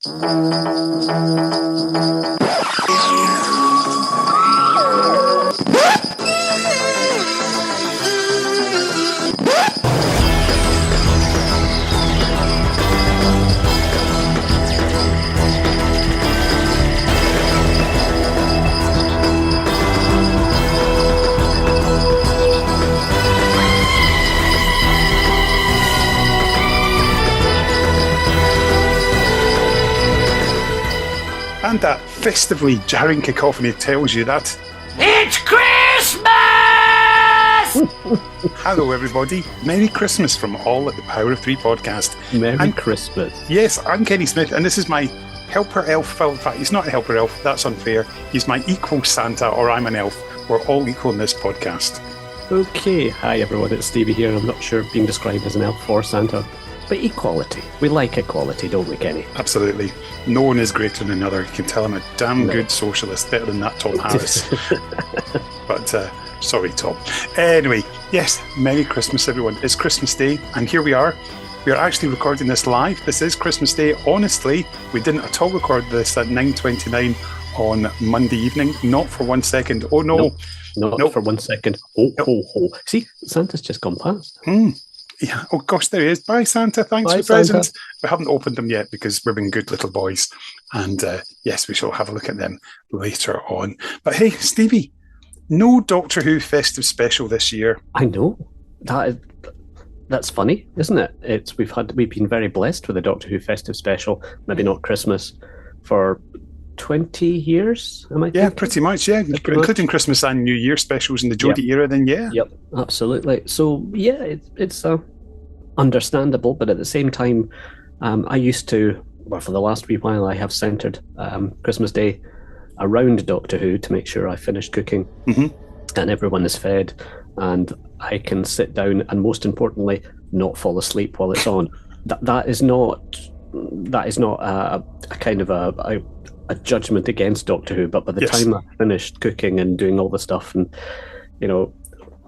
And that festively jarring cacophony tells you that it's Christmas! Hello everybody, Merry Christmas from all at the Power of Three podcast. Merry Christmas. Yes, I'm Kenny Smith and this is my helper elf. Well, in fact, he's not a helper elf, that's unfair. He's my equal Santa, or I'm an elf. We're all equal in this podcast. Okay, hi everyone, it's Stevie here. I'm not sure being described as an elf or Santa, but equality. We like equality, don't we, Kenny? Absolutely. No one is greater than another. You can tell I'm a damn good socialist, better than that Tom Harris. But sorry, Tom. Anyway, yes, Merry Christmas, everyone. It's Christmas Day, and here we are. We are actually recording this live. This is Christmas Day. Honestly, we didn't at all record this at 9:29 on Monday evening. Not for 1 second. Oh, no. Not for 1 second. Ho, ho, ho. See, Santa's just gone past. Yeah. Oh, gosh, there he is. Bye, Santa. Thanks for the presents. We haven't opened them yet because we're being good little boys. And yes, we shall have a look at them later on. But hey, Stevie, no Doctor Who festive special this year. I know. That's funny, isn't it? We've been very blessed with a Doctor Who festive special, maybe not Christmas, for 20 years, am I thinking? Yeah, pretty much, yeah. Including Christmas and New Year specials in the Jodie era, then yeah. Yep, absolutely. So, yeah, it's understandable, but at the same time, I used to, well, for the last wee while, I have centred Christmas Day around Doctor Who to make sure I finished cooking and everyone is fed and I can sit down and, most importantly, not fall asleep while it's on. That is not a kind of a judgment against Doctor Who, but by the time I finished cooking and doing all the stuff, and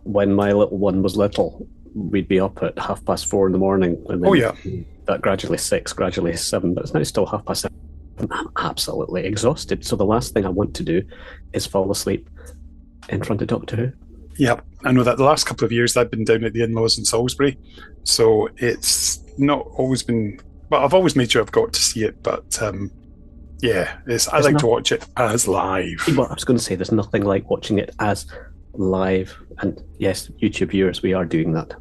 when my little one was little, we'd be up at 4:30 in the morning, and then that gradually 6, gradually 7, but it's now still 7:30. I'm absolutely exhausted, so the last thing I want to do is fall asleep in front of Doctor Who. Yep, I know that the last couple of years I've been down at the in-laws in Salisbury, so it's not always been, well, I've always made sure I've got to see it, but I like to watch it as live. Well, I was going to say, there's nothing like watching it as live, and yes, YouTube viewers, we are doing that.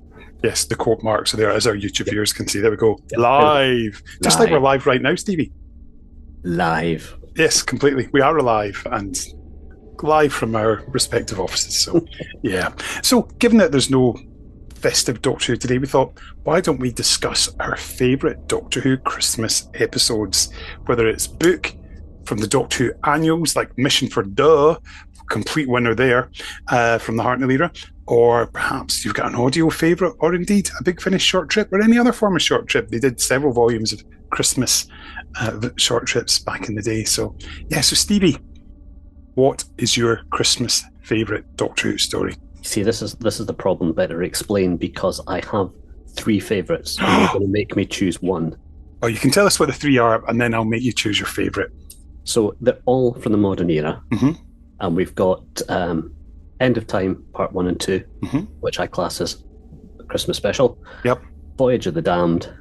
Yes, the quote marks are there, as our YouTube viewers can see. There we go. Live. Just like we're live right now, Stevie. Live. Yes, completely. We are alive and live from our respective offices. So, yeah. So, given that there's no festive Doctor Who today, we thought, why don't we discuss our favourite Doctor Who Christmas episodes? Whether it's book from the Doctor Who annuals, like Mission for Duh, complete winner there, from the Hartnell era, or perhaps you've got an audio favourite, or indeed a Big Finish short trip, or any other form of short trip. They did several volumes of Christmas short trips back in the day. So, so Stevie, what is your Christmas favourite Doctor Who story? See, this is the problem. Better explain, because I have 3 favourites. And you're going to make me choose one. Oh, you can tell us what the 3 are, and then I'll make you choose your favourite. So they're all from the modern era, and we've got End of Time Part 1 and 2, which I class as a Christmas special. Yep. Voyage of the Damned,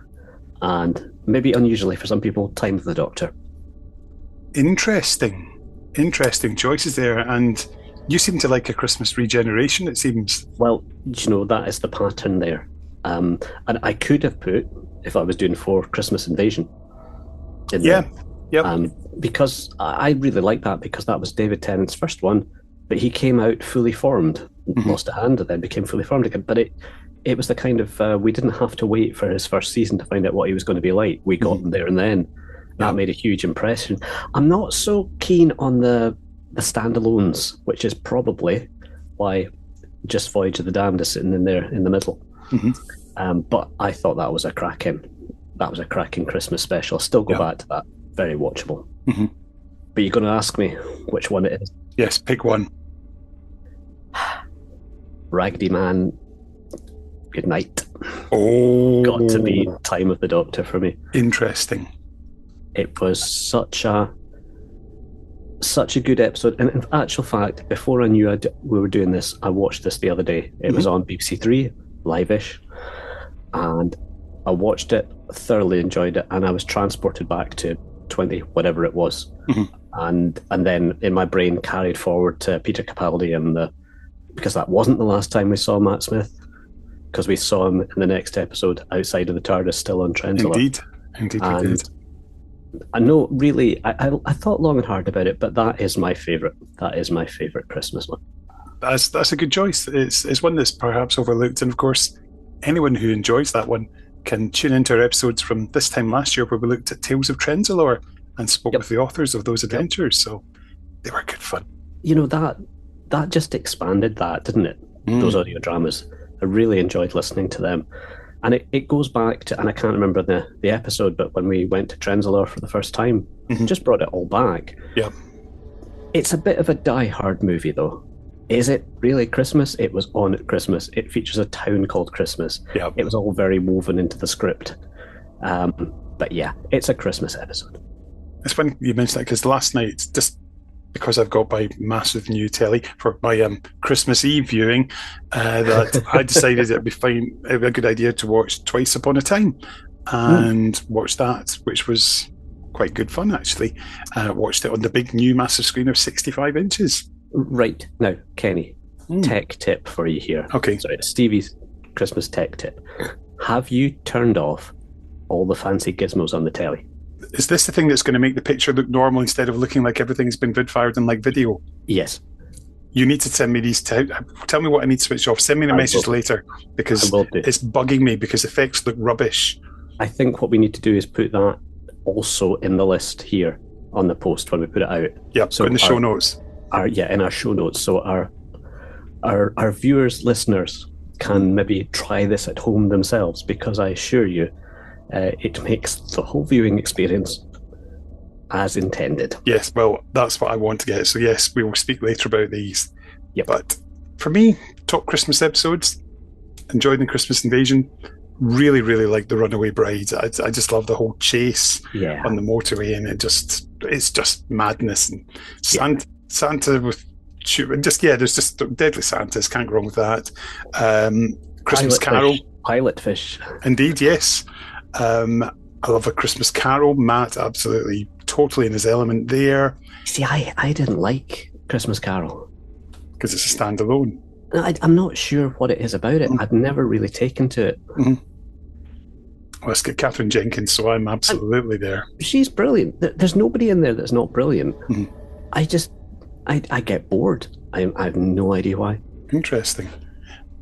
and maybe unusually for some people, Time of the Doctor. Interesting choices there, and you seem to like a Christmas regeneration, it seems. Well, that is the pattern there. And I could have put, if I was doing 4, Christmas Invasion in there. Yep. Because I really like that, because that was David Tennant's first one, but he came out fully formed, lost a hand, and then became fully formed again. But it was the kind of, we didn't have to wait for his first season to find out what he was going to be like. We got him there and then. That made a huge impression. I'm not so keen on the standalones, which is probably why just Voyage of the Damned is sitting in there in the middle. But I thought that was a cracking Christmas special. I'll still go back to that. Very watchable. But you're going to ask me which one it is. Yes, pick one. Raggedy Man, Good Night. Oh. Got to be Time of the Doctor for me. Interesting. It was such a good episode. And in actual fact, before I knew we were doing this, I watched this the other day. It was on BBC Three, live-ish, and I watched it, thoroughly enjoyed it, and I was transported back to 20, whatever it was. And then in my brain carried forward to Peter Capaldi because that wasn't the last time we saw Matt Smith, because we saw him in the next episode outside of the TARDIS, still on Trenzalore. Indeed, we did. I know, really, I thought long and hard about it, but that is my favourite. That is my favourite Christmas one. That's a good choice. It's one that's perhaps overlooked, and of course, anyone who enjoys that one can tune into our episodes from this time last year, where we looked at Tales of Trenzalore and spoke with the authors of those adventures. So they were good fun. You know, that just expanded that, didn't it? Those audio dramas. I really enjoyed listening to them. And it goes back to, and I can't remember the episode, but when we went to Trenzalore for the first time, just brought it all back. Yeah. It's a bit of a die-hard movie, though. Is it really Christmas? It was on at Christmas. It features a town called Christmas. Yeah. It was all very woven into the script. But yeah, it's a Christmas episode. It's when you mentioned that, because last night, just because I've got my massive new telly for my Christmas Eve viewing, that I decided it'd be a good idea to watch Twice Upon a Time, and watch that, which was quite good fun, actually. Watched it on the big new massive screen of 65 inches. Right. Now, Kenny, tech tip for you here. Okay. Sorry, Stevie's Christmas tech tip. Have you turned off all the fancy gizmos on the telly? Is this the thing that's going to make the picture look normal instead of looking like everything's been vid-fired in like video? Yes. You need to send me these. Tell me what I need to switch off. Send me a message later, because it's bugging me, because effects look rubbish. I think what we need to do is put that also in the list here on the post when we put it out. Yep, so in the show notes. In our show notes. So our viewers, listeners can maybe try this at home themselves, because I assure you, it makes the whole viewing experience as intended. Yes, well, that's what I want to get. So yes, we will speak later about these. Yep. But for me, top Christmas episodes, enjoyed the Christmas Invasion. Really, really like the Runaway Bride. I just love the whole chase on the motorway, and it's just madness. And Santa with there's just Deadly Santas. Can't go wrong with that. Christmas Carol. Pilot fish. Indeed, yes. I love A Christmas Carol. Matt absolutely totally in his element there. See, I didn't like Christmas Carol because it's a standalone. I'm not sure what it is about it. I've never really taken to it. Well, let's get Catherine Jenkins, so I'm absolutely there. She's brilliant. There's nobody in there that's not brilliant. I get bored. I have no idea why. Interesting.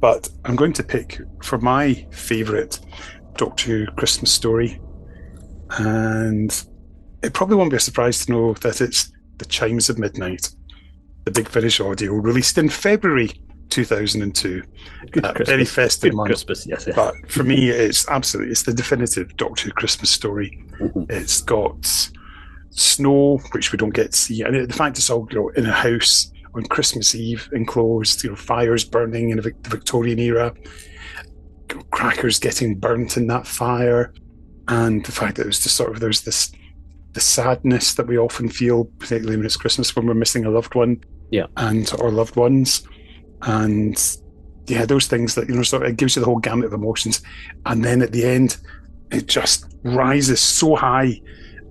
But I'm going to pick for my favourite Doctor Who Christmas story, and it probably won't be a surprise to know that it's The Chimes of Midnight, the Big Finish audio, released in February 2002. Very festive month. Christmas, yes. But for me, it's the definitive Doctor Who Christmas story. It's got snow, which we don't get to see, and the fact it's all in a house on Christmas Eve, enclosed, fires burning in the Victorian era, crackers getting burnt in that fire, and the fact that it was just there's the sadness that we often feel, particularly when it's Christmas, when we're missing a loved one, and our loved ones, and those things that it gives you the whole gamut of emotions, and then at the end, it just rises so high,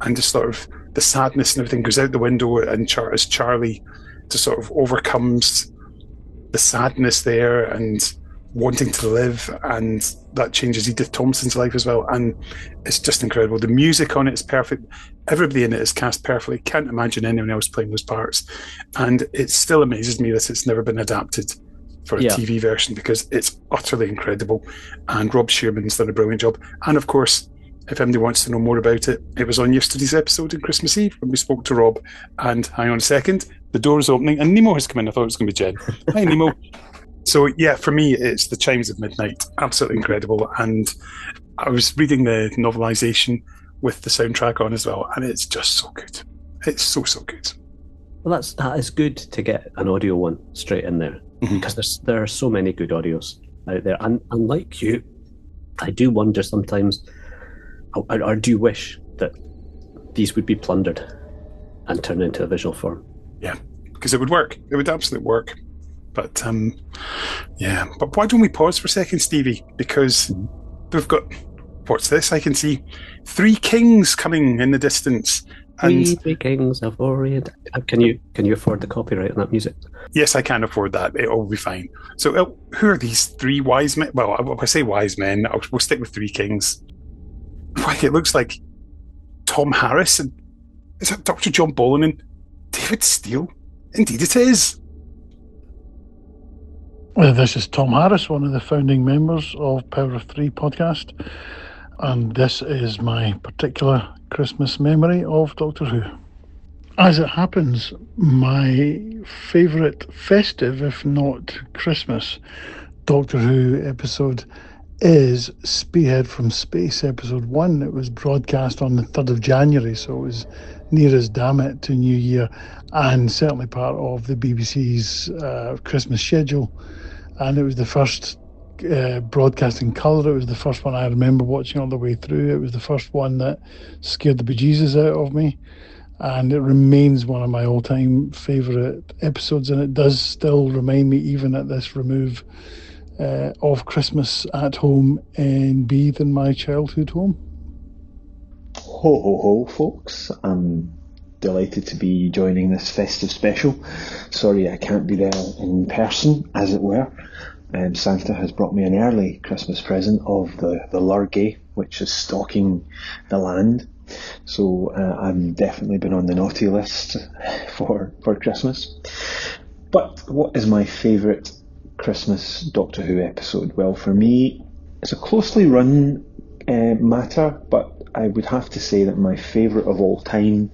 and just the sadness and everything goes out the window, and as Charlie just overcomes the sadness there and wanting to live, and that changes Edith Thompson's life as well, and it's just incredible. The music on it is perfect. Everybody in it is cast perfectly. Can't imagine anyone else playing those parts, and it still amazes me that it's never been adapted for a TV version, because it's utterly incredible, and Rob Shearman's done a brilliant job. And of course, if anybody wants to know more about it, it was on yesterday's episode on Christmas Eve when we spoke to Rob. And hang on a second, the door's opening and Nemo has come in. I thought it was going to be Jen. Hi, Nemo. So yeah, for me, it's The Chimes of Midnight. Absolutely incredible. And I was reading the novelisation with the soundtrack on as well, and it's just so good. It's so good. Well, that is good to get an audio one straight in there, because there are so many good audios out there. And like you, I do wonder sometimes, or do wish that these would be plundered and turned into a visual form. Yeah, because it would work. It would absolutely work. But yeah. But why don't we pause for a second, Stevie? Because we've got, what's this? I can see 3 kings coming in the distance. And Three kings of Orient. Can you afford the copyright on that music? yes, I can afford that. It'll be fine. So, who are these 3 wise men? Well, if I say wise men, we'll stick with 3 kings. Why, it looks like Tom Harris and is that Dr. John Bolan and David Steele? Indeed, it is. This is Tom Harris, one of the founding members of Power of 3 podcast, and this is my particular Christmas memory of Doctor Who. As it happens, my favourite festive, if not Christmas, Doctor Who episode is Spearhead from Space, episode 1. It was broadcast on the 3rd of January, so it was near as damn it to New Year, and certainly part of the BBC's Christmas schedule. And it was the first broadcast in colour. It was the first one I remember watching all the way through. It was the first one that scared the bejesus out of me, and it remains one of my all-time favourite episodes, and it does still remind me, even at this remove, of Christmas at home in Beath, in my childhood home. Ho ho ho, folks. I'm delighted to be joining this festive special. Sorry I can't be there in person, as it were. Santa has brought me an early Christmas present of the Lurgay, which is stalking the land. So I've definitely been on the naughty list for Christmas. But what is my favourite Christmas Doctor Who episode? Well, for me, it's a closely run matter, but I would have to say that my favourite of all time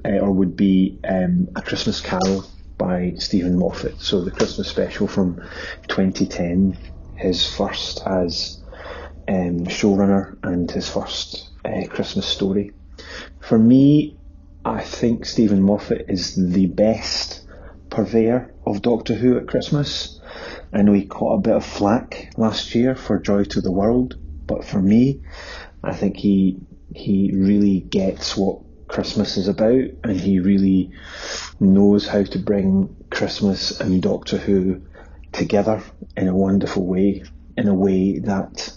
would be A Christmas Carol by Stephen Moffat. So the Christmas special from 2010, his first as showrunner and his first Christmas story. For me, I think Stephen Moffat is the best purveyor of Doctor Who at Christmas. I know he caught a bit of flack last year for Joy to the World, but for me, I think he really gets what Christmas is about, and he really knows how to bring Christmas and Doctor Who together in a wonderful way, in a way that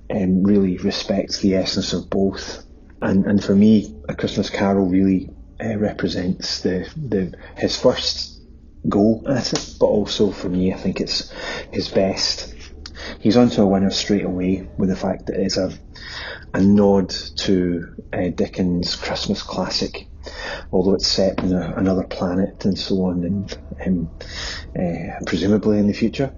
really respects the essence of both. And for me, A Christmas Carol really represents his first go at it, but also for me, I think it's his best. He's onto a winner straight away with the fact that it's a nod to Dickens' Christmas classic, although it's set in another planet and so on, and presumably in the future.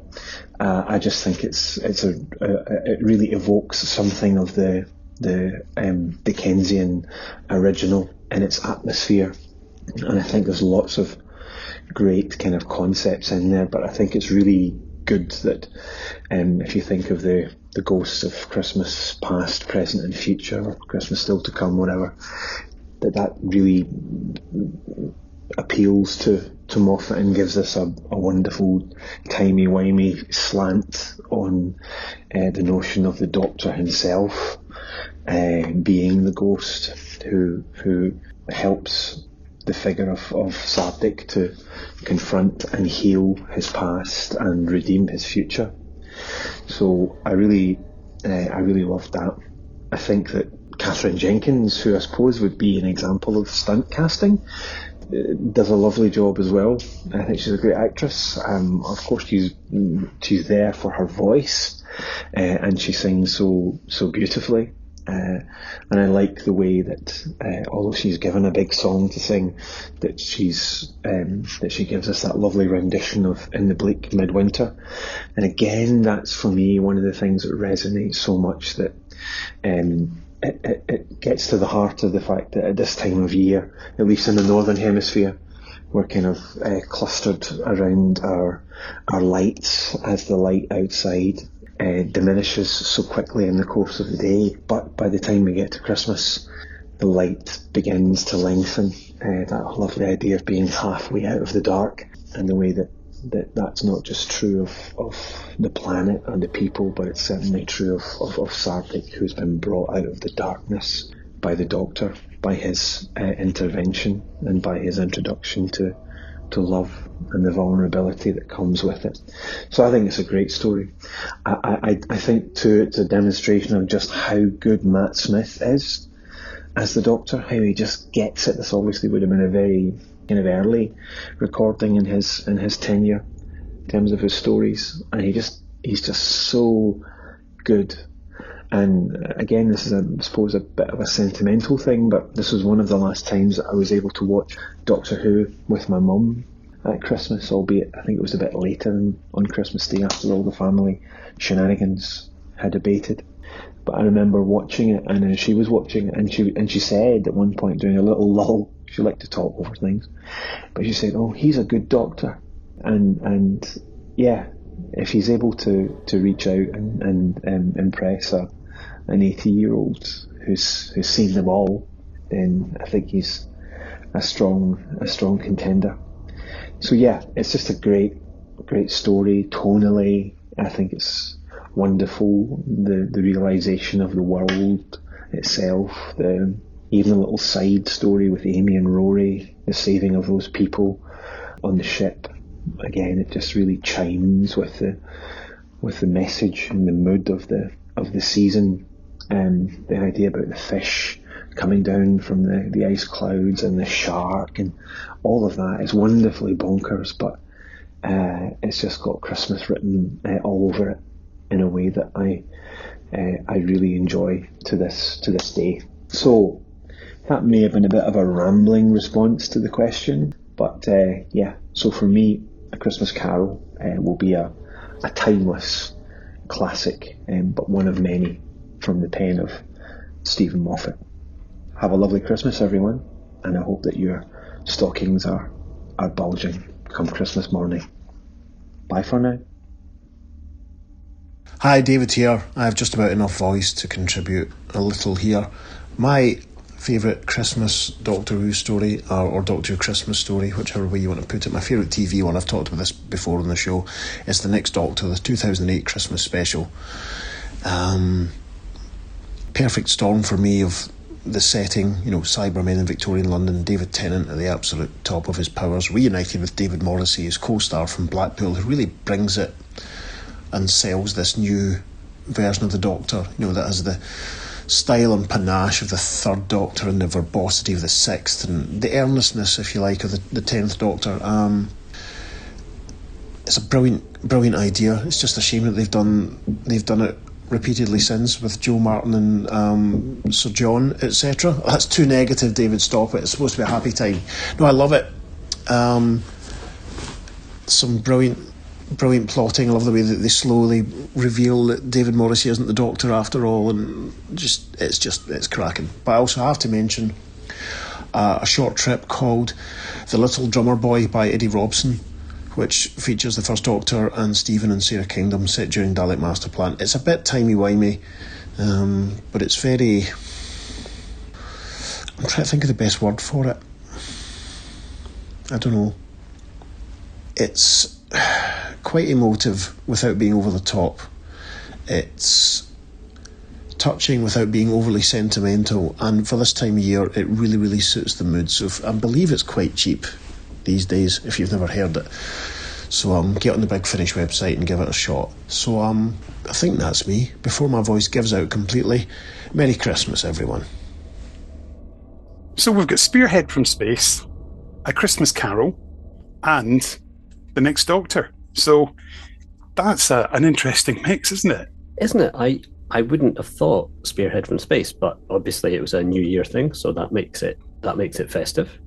I just think it really evokes something of the Dickensian original in its atmosphere, and I think there's lots of great kind of concepts in there, but I think it's really good that if you think of the ghosts of Christmas past, present and future, or Christmas still to come, whatever, that really appeals to Moffat and gives us a wonderful timey-wimey slant on the notion of the Doctor himself being the ghost who helps the figure of Sardik to confront and heal his past and redeem his future. So I really loved that. I think that Catherine Jenkins, who I suppose would be an example of stunt casting, does a lovely job as well. I think she's a great actress. Of course, she's there for her voice, and she sings so beautifully. And I like the way that, although she's given a big song to sing, that she gives us that lovely rendition of In the Bleak Midwinter. And again, that's for me one of the things that resonates so much, that it gets to the heart of the fact that at this time of year, at least in the Northern Hemisphere, we're kind of clustered around our lights as the light outside diminishes so quickly in the course of the day, but by the time we get to Christmas, the light begins to lengthen. That lovely idea of being halfway out of the dark, and the way that's not just true of the planet and the people, but it's certainly true of Sardik, who's been brought out of the darkness by the Doctor, by his intervention and by his introduction to love and the vulnerability that comes with it. So I think it's a great story. I think too it's a demonstration of just how good Matt Smith is as the Doctor, how he just gets it. This obviously would have been a very kind of early recording in his tenure in terms of his stories, and he's just so good. And again, this is, I suppose, a bit of a sentimental thing, but this was one of the last times that I was able to watch Doctor Who with my mum at Christmas, albeit I think it was a bit later on Christmas Day after all the family shenanigans had abated. But I remember watching it, and she was watching it, and she said at one point during a little lull, she liked to talk over things, but she said, "Oh, he's a good Doctor," and yeah, if he's able to reach out and impress an 80-year-old who's seen them all, then I think he's a strong contender. So yeah, it's just a great story. Tonally, I think it's wonderful. The realisation of the world itself, even the little side story with Amy and Rory, the saving of those people on the ship. Again, it just really chimes with the message and the mood of the season, and the idea about the fish coming down from the ice clouds and the shark and all of that is wonderfully bonkers, but it's just got Christmas written all over it in a way that I really enjoy to this day. So that may have been a bit of a rambling response to the question, but yeah. So for me, A Christmas Carol will be a timeless classic, but one of many from the pen of Stephen Moffat. Have a lovely Christmas, everyone, and I hope that your stockings are bulging come Christmas morning. Bye for now. Hi, David here. I have just about enough voice to contribute a little here. My favourite Christmas Doctor Who story, or Doctor Who Christmas story, whichever way you want to put it, my favourite TV one, I've talked about this before on the show, is The Next Doctor, the 2008 Christmas special. Perfect storm for me of the setting, Cybermen in Victorian London, David Tennant at the absolute top of his powers, reunited with David Morrissey, his co-star from Blackpool, who really brings it and sells this new version of the Doctor, that has the style and panache of the third Doctor and the verbosity of the sixth and the earnestness, if you like, of the 10th Doctor. It's a brilliant idea. It's just a shame that they've done it repeatedly since with Joe Martin and Sir John, etc. That's too negative, David, stop it. It's supposed to be a happy time. No, I love it. Some brilliant plotting. I love the way that they slowly reveal that David Morrissey isn't the Doctor after all, and it's cracking. But I also have to mention a short trip called The Little Drummer Boy by Eddie Robson, which features the First Doctor and Stephen and Sarah Kingdom, set during Dalek Master Plan. It's a bit timey-wimey, but it's very... I'm trying to think of the best word for it. I don't know. It's quite emotive without being over the top. It's touching without being overly sentimental, and for this time of year it really suits the mood. So I believe it's quite cheap these days if you've never heard it, so get on the Big Finish website and give it a shot. So I think that's me. Before my voice gives out completely, Merry Christmas, everyone. So we've got Spearhead from Space, A Christmas Carol, and The Next Doctor. So that's an interesting mix, isn't it? Isn't it? I wouldn't have thought Spearhead from Space, but obviously it was a New Year thing, so that makes it festive.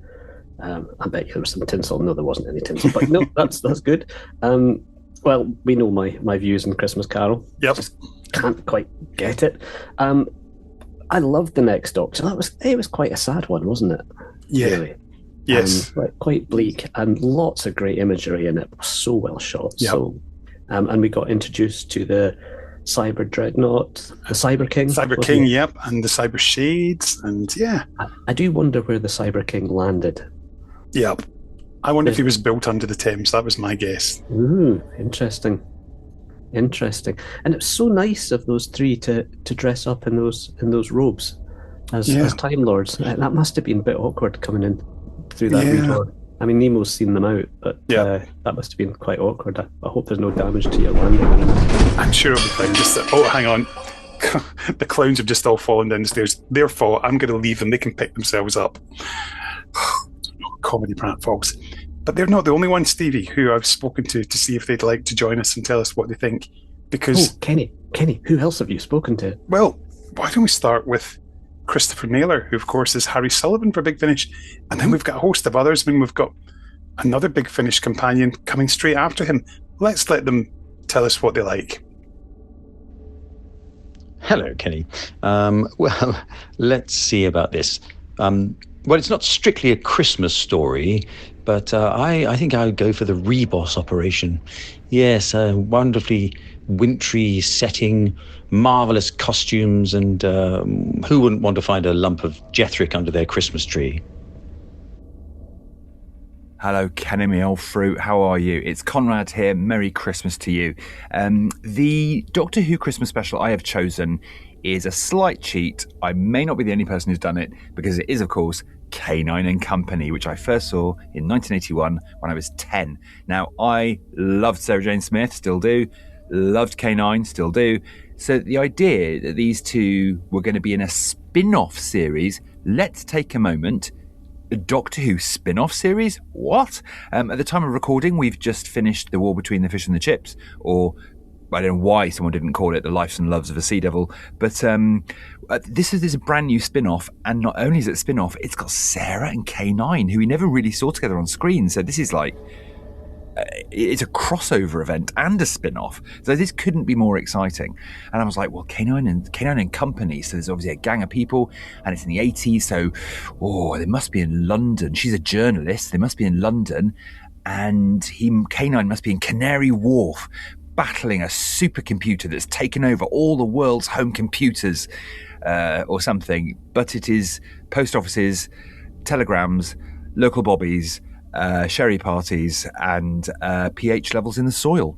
I bet you there was some tinsel. No, there wasn't any tinsel, but no, that's good. Well, we know my views on Christmas Carol. Yep. Just can't quite get it. I loved The Next Doctor. It was quite a sad one, wasn't it? Yeah. Really? Yes. Quite bleak, and lots of great imagery in it. So well shot. Yep. So, and we got introduced to the Cyber Dreadnought, the Cyber King. Cyber King, yep, and the Cyber Shades, and yeah. I do wonder where the Cyber King landed. Yep. I wonder if he was built under the Thames. That was my guess. Ooh, interesting. And it's so nice of those three to dress up in those robes. as Time Lords. That must have been a bit awkward coming in through that wee door. I mean, Nemo's seen them out, but that must have been quite awkward. I hope there's no damage to your landing. I'm sure it'll be fine. Hang on. The clowns have just all fallen down the stairs. Their fault. I'm going to leave them. They can pick themselves up. Comedy pratfalls. But they're not the only ones, Stevie, who I've spoken to see if they'd like to join us and tell us what they think. Because Kenny, who else have you spoken to? Well, why don't we start with Christopher Naylor, who of course is Harry Sullivan for Big Finish, and then we've got a host of others. I mean, we've got another Big Finish companion coming straight after him. Let's let them tell us what they like. Hello, Kenny. Well, let's see about this. Well, it's not strictly a Christmas story, but I think I would go for the Reboss operation. Yes, a wonderfully wintry setting, marvellous costumes, and who wouldn't want to find a lump of Jethric under their Christmas tree? Hello, Kenny, my old fruit. How are you? It's Conrad here. Merry Christmas to you. The Doctor Who Christmas special I have chosen is a slight cheat. I may not be the only person who's done it, because it is, of course, K9 and Company, which I first saw in 1981 when I was 10. Now, I loved Sarah Jane Smith, still do. Loved K9, still do. So the idea that these two were going to be in a spin-off series, let's take a moment. A Doctor Who spin-off series? What? At the time of recording, we've just finished The War Between the Fish and the Chips, or I don't know why someone didn't call it The Lives and Loves of a Sea Devil, but this is a brand new spin-off, and not only is it a spin-off, it's got Sarah and K9, who we never really saw together on screen, so this is like, it's a crossover event and a spin-off, so this couldn't be more exciting. And I was like, well, K9 and Company, so there's obviously a gang of people, and it's in the 80s, so they must be in London. She's a journalist, they must be in London, and K9 must be in Canary Wharf, battling a supercomputer that's taken over all the world's home computers, or something. But it is post offices, telegrams, local bobbies, sherry parties, and pH levels in the soil.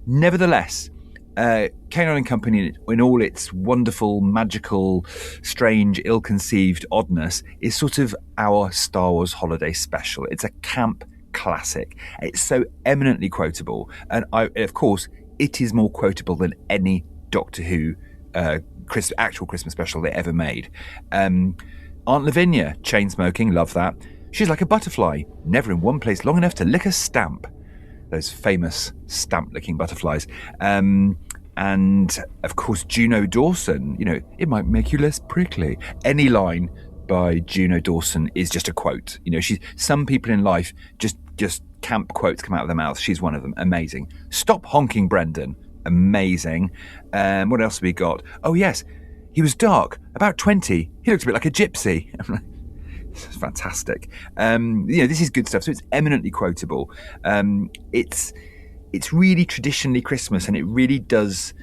Nevertheless, K9 and Company, in all its wonderful, magical, strange, ill-conceived oddness, is sort of our Star Wars holiday special. It's a camp classic. It's so eminently quotable, and of course, it is more quotable than any Doctor Who actual Christmas special they ever made. Aunt Lavinia, chain smoking, love that. She's like a butterfly, never in one place long enough to lick a stamp. Those famous stamp-licking butterflies. And, of course, Juno Dawson, it might make you less prickly. Any line by Juno Dawson is just a quote. Some people in life just camp quotes come out of their mouth. She's one of them. Amazing. Stop honking, Brendan. Amazing. What else have we got? Oh, yes. He was dark, about 20. He looked a bit like a gypsy. It's fantastic. This is good stuff. So it's eminently quotable. It's really traditionally Christmas, and it really does,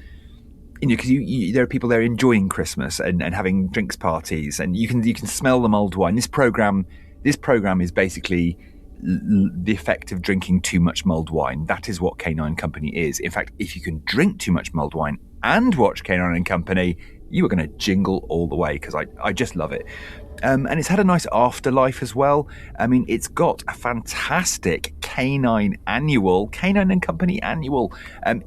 because there are people there enjoying Christmas and having drinks parties, and you can smell the mulled wine. This program is basically the effect of drinking too much mulled wine. That is what K9 Company is. In fact, if you can drink too much mulled wine and watch K9 and Company, you are going to jingle all the way, because I just love it. And it's had a nice afterlife as well. I mean, it's got a fantastic K9 and Company annual.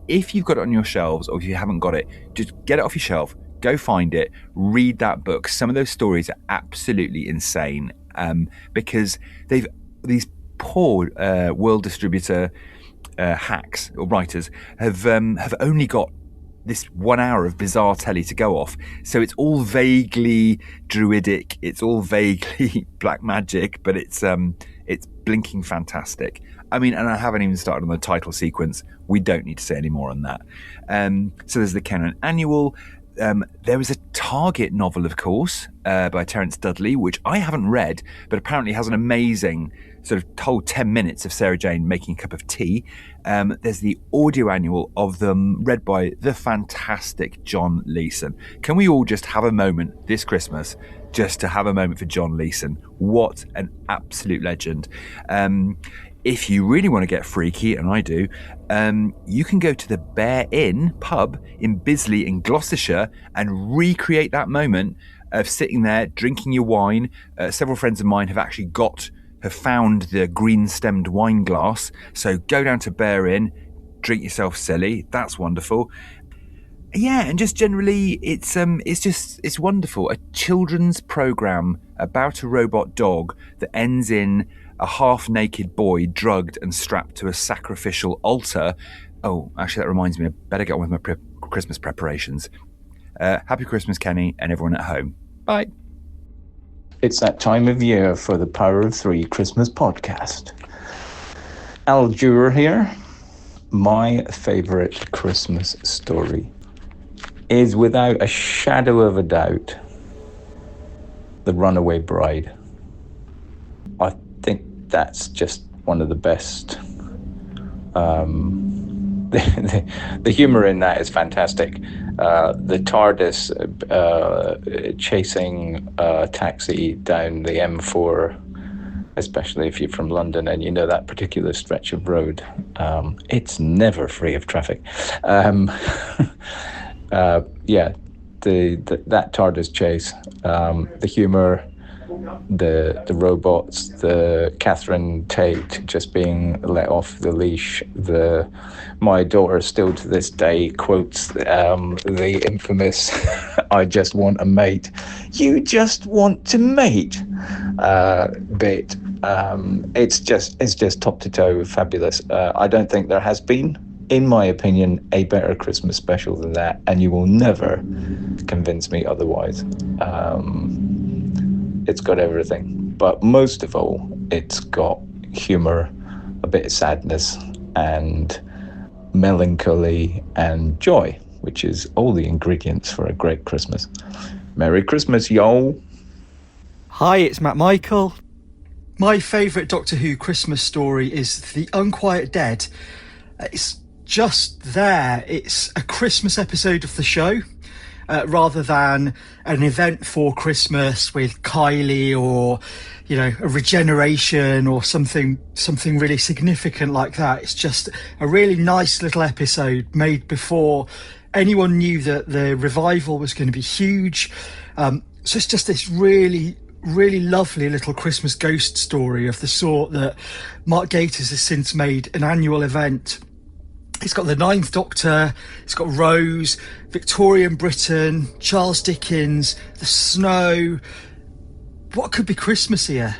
If you've got it on your shelves, or if you haven't got it, just get it off your shelf, go find it, read that book. Some of those stories are absolutely insane, because these poor world distributor hacks or writers have only got this 1 hour of bizarre telly to go off. So it's all vaguely druidic, it's all vaguely black magic, but it's blinking fantastic. I mean, and I haven't even started on the title sequence. We don't need to say any more on that. So there's the Canon Annual. There was a Target novel, of course, by Terence Dudley, which I haven't read, but apparently has an amazing sort of whole 10 minutes of Sarah Jane making a cup of tea. There's the audio annual of them, read by the fantastic John Leeson. Can we all just have a moment this Christmas, just to have a moment for John Leeson? What an absolute legend. If you really want to get freaky, and I do, you can go to the Bear Inn pub in Bisley in Gloucestershire and recreate that moment of sitting there drinking your wine. Several friends of mine have found the green-stemmed wine glass. So go down to Bear Inn, drink yourself silly. That's wonderful. Yeah, and just generally, it's wonderful. A children's program about a robot dog that ends in a half-naked boy drugged and strapped to a sacrificial altar. Oh, actually, that reminds me. I better get on with my Christmas preparations. Happy Christmas, Kenny, and everyone at home. Bye. It's that time of year for the Power of Three Christmas podcast. Al Dewar here. My favourite Christmas story is, without a shadow of a doubt, The Runaway Bride. I think that's just one of the best. The humour in that is fantastic. The TARDIS chasing a taxi down the M4, especially if you're from London and you know that particular stretch of road. It's never free of traffic. That TARDIS chase, the humour, the robots, the Catherine Tate just being let off the leash. My daughter still to this day quotes the infamous "I just want a mate." You just want to mate bit. It's just top to toe fabulous. I don't think there has been, in my opinion, a better Christmas special than that, and you will never convince me otherwise. It's got everything, but most of all, it's got humour, a bit of sadness, and melancholy and joy, which is all the ingredients for a great Christmas. Merry Christmas, y'all. Hi, it's Matt Michael. My favourite Doctor Who Christmas story is The Unquiet Dead. It's just there. It's a Christmas episode of the show, rather than an event for Christmas with Kylie or, a regeneration or something really significant like that. It's just a really nice little episode made before anyone knew that the revival was going to be huge. So it's just this really, really lovely little Christmas ghost story of the sort that Mark Gatiss has since made an annual event. It's got the Ninth Doctor, it's got Rose, Victorian Britain, Charles Dickens, the snow. What could be Christmassier?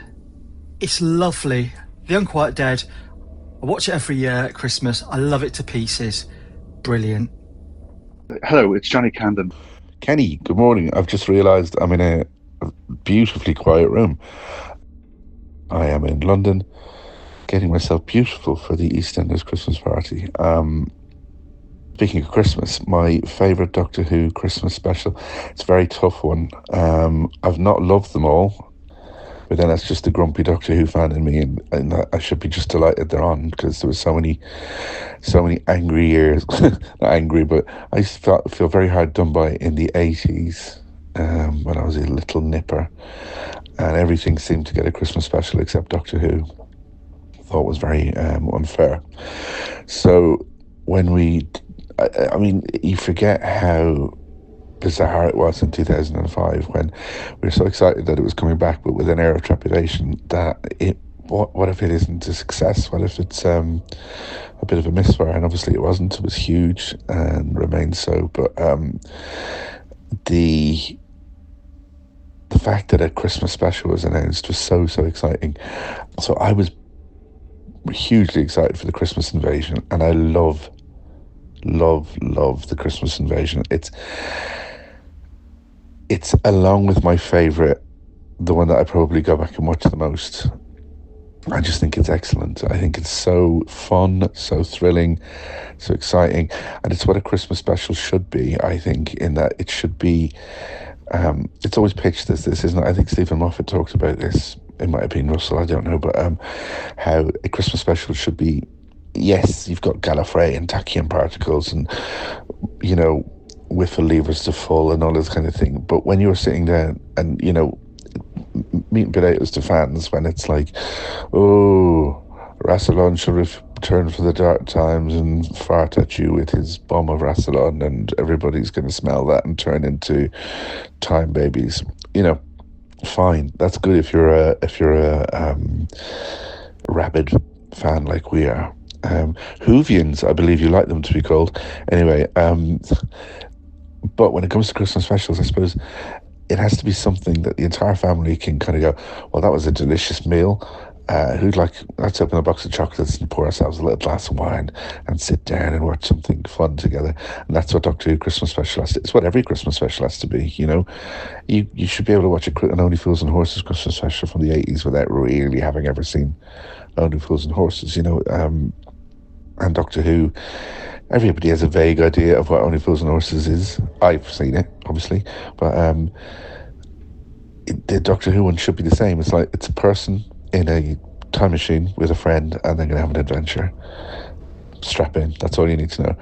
It's lovely. The Unquiet Dead. I watch it every year at Christmas. I love it to pieces. Brilliant. Hello, it's Johnny Camden. Kenny, good morning. I've just realised I'm in a beautifully quiet room. I am in London, getting myself beautiful for the EastEnders Christmas party. Speaking of Christmas, my favourite Doctor Who Christmas special, it's a very tough one. I've not loved them all, but then that's just the grumpy Doctor Who fan in me, and I should be just delighted they're on, because there was so many angry years. Not angry, but I feel very hard done by in the 80s, when I was a little nipper, and everything seemed to get a Christmas special except Doctor Who. Thought was very unfair. So when I mean, you forget how bizarre it was in 2005 when we were so excited that it was coming back, but with an air of trepidation that what if it isn't a success? What if it's a bit of a misfire? And obviously it wasn't. It was huge and remains so. But the fact that a Christmas special was announced was so exciting. So I was hugely excited for the Christmas Invasion, and I love the Christmas Invasion. It's along with my favourite, the one that I probably go back and watch the most. I just think it's excellent. I think it's so fun, so thrilling, so exciting, and it's what a Christmas special should be, I think, in that it should be it's always pitched as this, isn't it? I think Stephen Moffat talked about this. It might have been Russell, I don't know, but how a Christmas special should be, yes, you've got Gallifrey and tachyon particles and, whiffle levers to full and all this kind of thing. But when you're sitting there and, meat and potatoes to fans, when it's like, oh, Rassilon Sharif turn for the dark times and fart at you with his bomb of Rassilon, and everybody's going to smell that and turn into time babies. You know, fine. That's good if you're a rabid fan like we are. Whovians, I believe you like them to be called. Anyway, but when it comes to Christmas specials, I suppose it has to be something that the entire family can kind of go, well, that was a delicious meal. Let's open a box of chocolates and pour ourselves a little glass of wine and sit down and watch something fun together. And that's what Doctor Who Christmas special has to. It's what every Christmas special has to be, you know. You should be able to watch an Only Fools and Horses Christmas special from the 80s without really having ever seen Only Fools and Horses, you know. And Doctor Who, everybody has a vague idea of what Only Fools and Horses is. I've seen it, obviously, but the Doctor Who one should be the same. It's like it's a person in a time machine with a friend, and they're going to have an adventure. Strap in. That's all you need to know.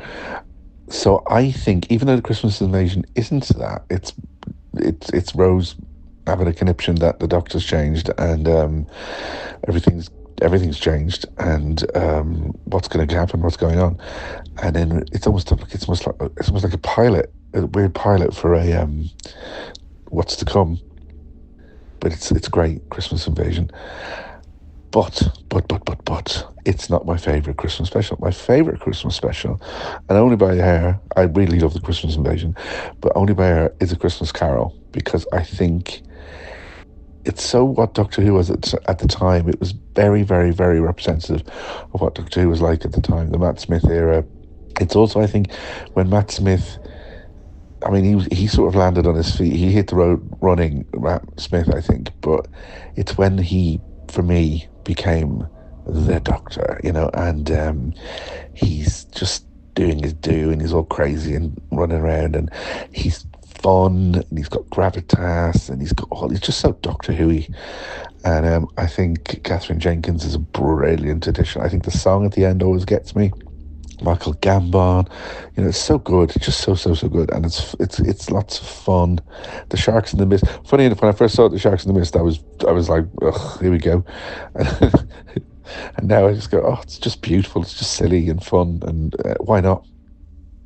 So I think, even though the Christmas Invasion isn't that, it's Rose having a conniption that the Doctor's changed and everything's changed, and what's going to happen, what's going on, and then it's almost like a pilot, a weird pilot for a what's to come. But it's great, Christmas Invasion. But it's not my favourite Christmas special. My favourite Christmas special, and only by a hair, I really love the Christmas Invasion, but only by a hair, is A Christmas Carol, because I think it's so what Doctor Who was at the time. It was very, very, very representative of what Doctor Who was like at the time, the Matt Smith era. It's also, I think, when Matt Smith, I mean, he sort of landed on his feet. He hit the road running, Matt Smith, I think. But it's when he, for me, became the Doctor, you know, and he's just doing his do, and he's all crazy and running around, and he's fun, and he's got gravitas, and he's just so Doctor Who-y. And I think Catherine Jenkins is a brilliant addition. I think the song at the end always gets me. Michael Gambon, you know, it's so good, just so good, and it's lots of fun. The Sharks in the Mist. Funny enough, when I first saw the Sharks in the Mist, I was like, ugh, here we go. And now I just go, oh, it's just beautiful, it's just silly and fun, and why not?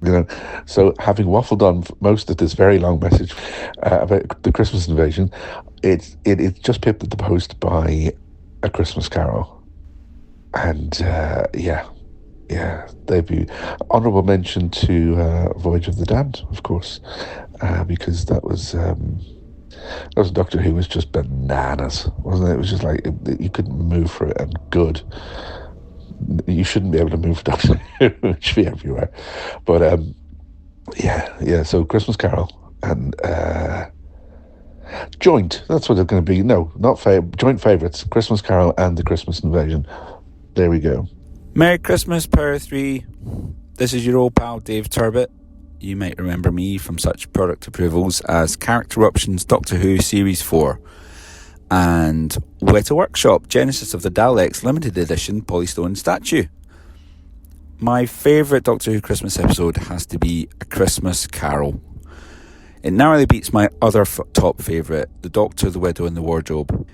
You know, so having waffled on most of this very long message about the Christmas Invasion, it's just pipped at the post by A Christmas Carol, and yeah, debut. Honourable mention to Voyage of the Damned, of course, because that was Doctor Who was just bananas, wasn't it? It was just like you couldn't move for it, and good. You shouldn't be able to move for Doctor Who; it should be everywhere. But yeah. So Christmas Carol and joint. That's what it's going to be. No, not joint favourites. Christmas Carol and The Christmas Invasion. There we go. Merry Christmas, Power 3. This is your old pal Dave Turbot. You might remember me from such product approvals as Character Options Doctor Who Series 4 and Weta Workshop Genesis of the Daleks Limited Edition Polystone Statue. My favourite Doctor Who Christmas episode has to be A Christmas Carol. It narrowly beats my other top favourite, The Doctor, the Widow and the Wardrobe,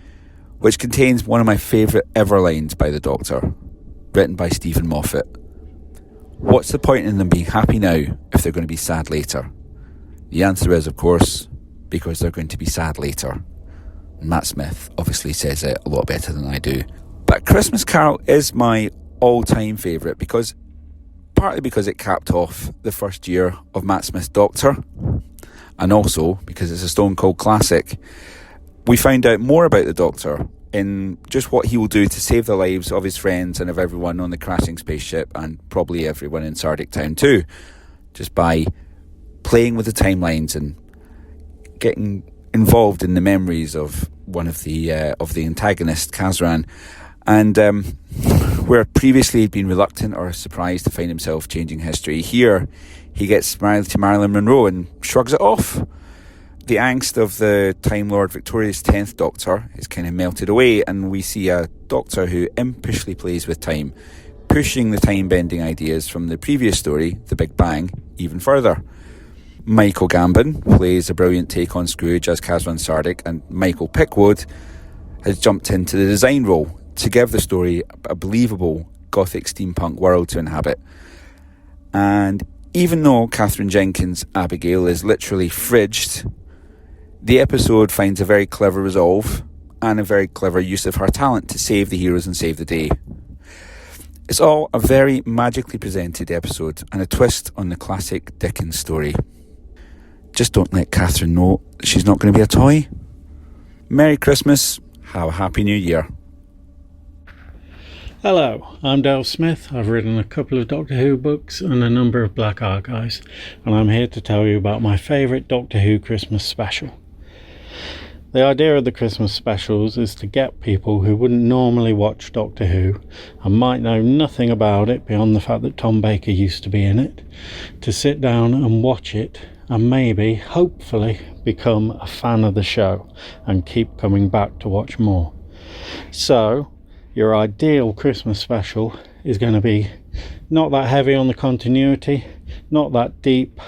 which contains one of my favourite ever lines by the Doctor, written by Stephen Moffat. What's the point in them being happy now if they're going to be sad later? The answer is, of course, because they're going to be sad later. And Matt Smith obviously says it a lot better than I do. But Christmas Carol is my all-time favourite partly because it capped off the first year of Matt Smith's Doctor, and also because it's a stone cold classic. We find out more about the Doctor in just what he will do to save the lives of his friends and of everyone on the crashing spaceship, and probably everyone in Sardic Town too, just by playing with the timelines and getting involved in the memories of one of the antagonists, Kazran. And where previously he'd been reluctant or surprised to find himself changing history, here he gets married to Marilyn Monroe and shrugs it off. The angst of the Time Lord Victoria's 10th Doctor is kind of melted away, and we see a Doctor who impishly plays with time, pushing the time-bending ideas from the previous story, The Big Bang, even further. Michael Gambon plays a brilliant take on Scrooge as Kazran Sardic, and Michael Pickwood has jumped into the design role to give the story a believable, gothic steampunk world to inhabit. And even though Catherine Jenkins' Abigail is literally fridged, the episode finds a very clever resolve and a very clever use of her talent to save the heroes and save the day. It's all a very magically presented episode and a twist on the classic Dickens story. Just don't let Catherine know she's not going to be a toy. Merry Christmas, have a Happy New Year. Hello, I'm Dale Smith. I've written a couple of Doctor Who books and a number of Black Archives, and I'm here to tell you about my favourite Doctor Who Christmas special. The idea of the Christmas specials is to get people who wouldn't normally watch Doctor Who and might know nothing about it beyond the fact that Tom Baker used to be in it, to sit down and watch it and maybe, hopefully, become a fan of the show and keep coming back to watch more. So, your ideal Christmas special is going to be not that heavy on the continuity, not that deep,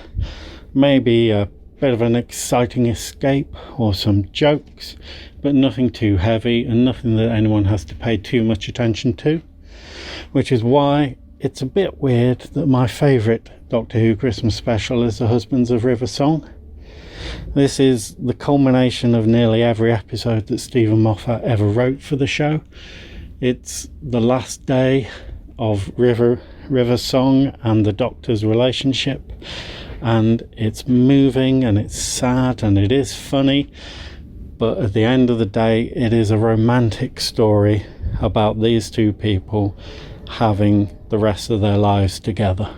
maybe a bit of an exciting escape or some jokes, but nothing too heavy and nothing that anyone has to pay too much attention to, which is why it's a bit weird that my favourite Doctor Who Christmas special is The Husbands of River Song. This is the culmination of nearly every episode that Stephen Moffat ever wrote for the show. It's the last day of River Song and the Doctor's relationship, and it's moving and it's sad and it is funny, but at the end of the day it is a romantic story about these two people having the rest of their lives together.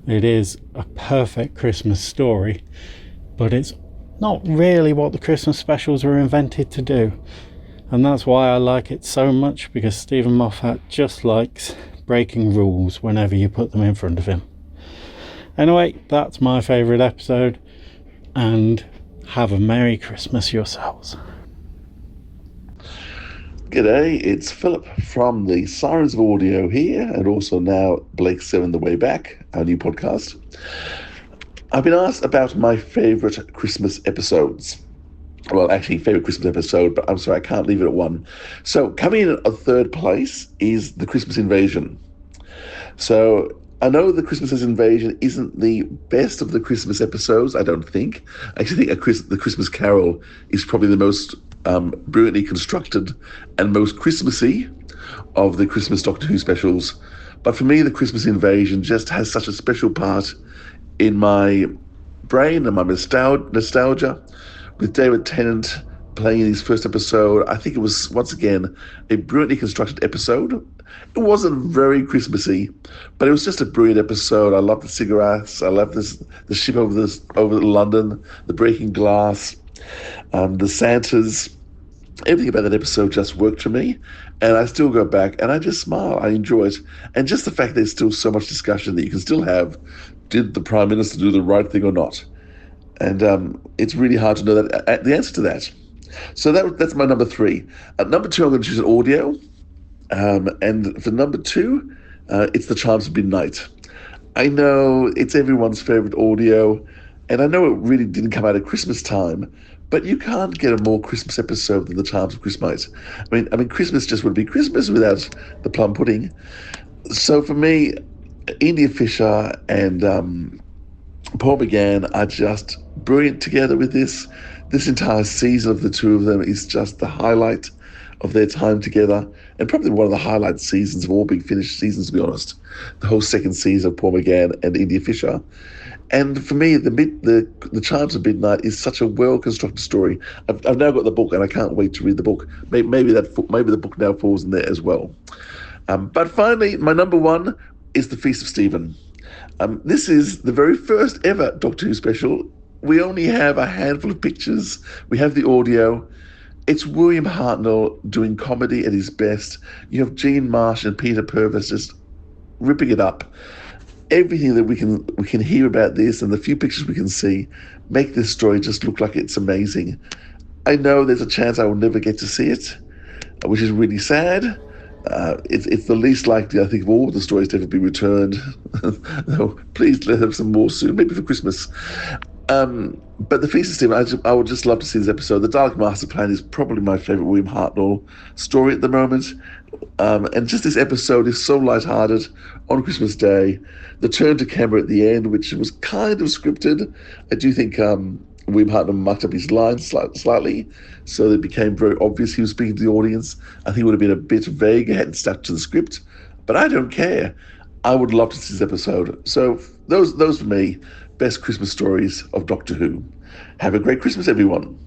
It is a perfect Christmas story, but it's not really what the Christmas specials were invented to do, and that's why I like it so much, because Stephen Moffat just likes breaking rules whenever you put them in front of him. Anyway, that's my favourite episode, and have a Merry Christmas yourselves. G'day, it's Philip from the Sirens of Audio here, and also now Blake 7 The Way Back, our new podcast. I've been asked about my favourite Christmas episodes. Well, actually, favourite Christmas episode, but I'm sorry, I can't leave it at one. So, coming in at a third place is The Christmas Invasion. So, I know The Christmas Invasion isn't the best of the Christmas episodes, I don't think. I actually think The Christmas Carol is probably the most brilliantly constructed and most Christmassy of the Christmas Doctor Who specials. But for me, The Christmas Invasion just has such a special part in my brain and my nostalgia. With David Tennant playing in his first episode, I think it was, once again, a brilliantly constructed episode. It wasn't very Christmassy, but it was just a brilliant episode. I love the cigarettes. I love the ship over London, the breaking glass, the Santas. Everything about that episode just worked for me, and I still go back and I just smile. I enjoy it, and just the fact there's still so much discussion that you can still have. Did the Prime Minister do the right thing or not? And it's really hard to know the answer to that. So that's my number 3. At number 2, I'm going to choose an audio. And for number 2, it's The Charms of Midnight. I know it's everyone's favourite audio, and I know it really didn't come out at Christmas time, but you can't get a more Christmas episode than The Charms of Christmas. I mean, Christmas just would be Christmas without the plum pudding. So for me, India Fisher and Paul McGann are just brilliant together with this. This entire season of the two of them is just the highlight of their time together, and probably one of the highlight seasons of all Big Finish seasons, to be honest. The whole second season of Paul McGann and India Fisher. And for me, the Charms of Midnight is such a well-constructed story. I've now got the book, and I can't wait to read the book. Maybe the book now falls in there as well. But finally, my number 1 is The Feast of Stephen. This is the very first ever Doctor Who special. We only have a handful of pictures. We have the audio. It's William Hartnell doing comedy at his best. You have Jean Marsh and Peter Purves just ripping it up. Everything that we can hear about this and the few pictures we can see make this story just look like it's amazing. I know there's a chance I will never get to see it, which is really sad. It's the least likely, I think, of all the stories to ever be returned. No, please let us have some more soon, maybe for Christmas. But the Feast of Stephen, I would just love to see this episode. The Dalek Master Plan is probably my favourite William Hartnell story at the moment. And just this episode is so lighthearted on Christmas Day. The turn to camera at the end, which was kind of scripted. I do think William Hartnell mucked up his lines slightly, so that it became very obvious he was speaking to the audience. I think it would have been a bit vague, it hadn't stuck to the script. But I don't care. I would love to see this episode. So those for me, best Christmas stories of Doctor Who. Have a great Christmas, everyone.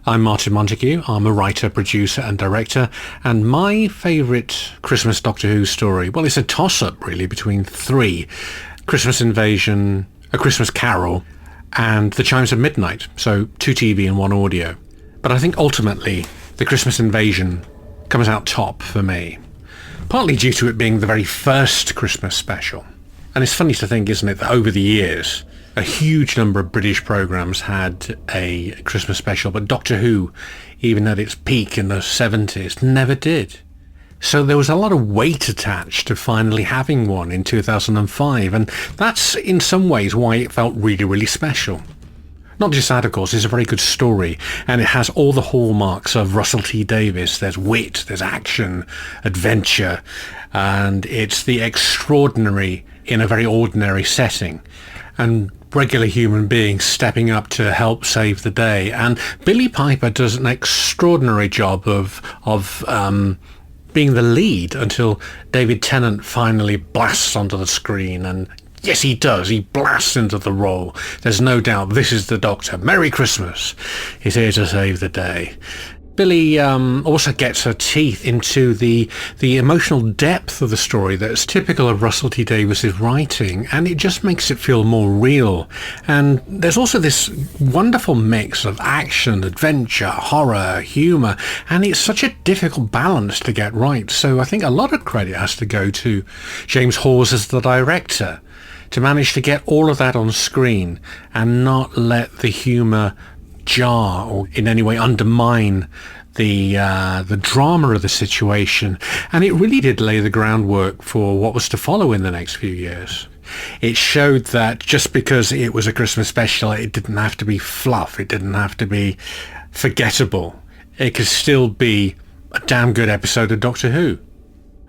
I'm Martin Montague. I'm a writer, producer and director, and my favourite Christmas Doctor Who story, well, it's a toss-up really between three: Christmas Invasion, A Christmas Carol, and The Chimes of Midnight, so 2 TV and 1 audio. But I think ultimately The Christmas Invasion comes out top for me, partly due to it being the very first Christmas special. And it's funny to think, isn't it, that over the years a huge number of British programmes had a Christmas special, but Doctor Who, even at its peak in the 70s, never did. So there was a lot of weight attached to finally having one in 2005, and that's in some ways why it felt really, really special. Not just that, of course, it's a very good story, and it has all the hallmarks of Russell T Davies. There's wit, there's action, adventure, and it's the extraordinary in a very ordinary setting, and regular human beings stepping up to help save the day. And Billie Piper does an extraordinary job of being the lead until David Tennant finally blasts onto the screen, and yes, he does. He blasts into the role. There's no doubt this is the Doctor. Merry Christmas. He's here to save the day. Billie also gets her teeth into the emotional depth of the story that's typical of Russell T Davies's writing, and it just makes it feel more real. And there's also this wonderful mix of action, adventure, horror, humour, and it's such a difficult balance to get right. So I think a lot of credit has to go to James Hawes as the director to manage to get all of that on screen and not let the humour jar or in any way undermine the drama of the situation. And it really did lay the groundwork for what was to follow in the next few years. It showed that just because it was a Christmas special, it didn't have to be fluff, it didn't have to be forgettable. It could still be a damn good episode of Doctor Who.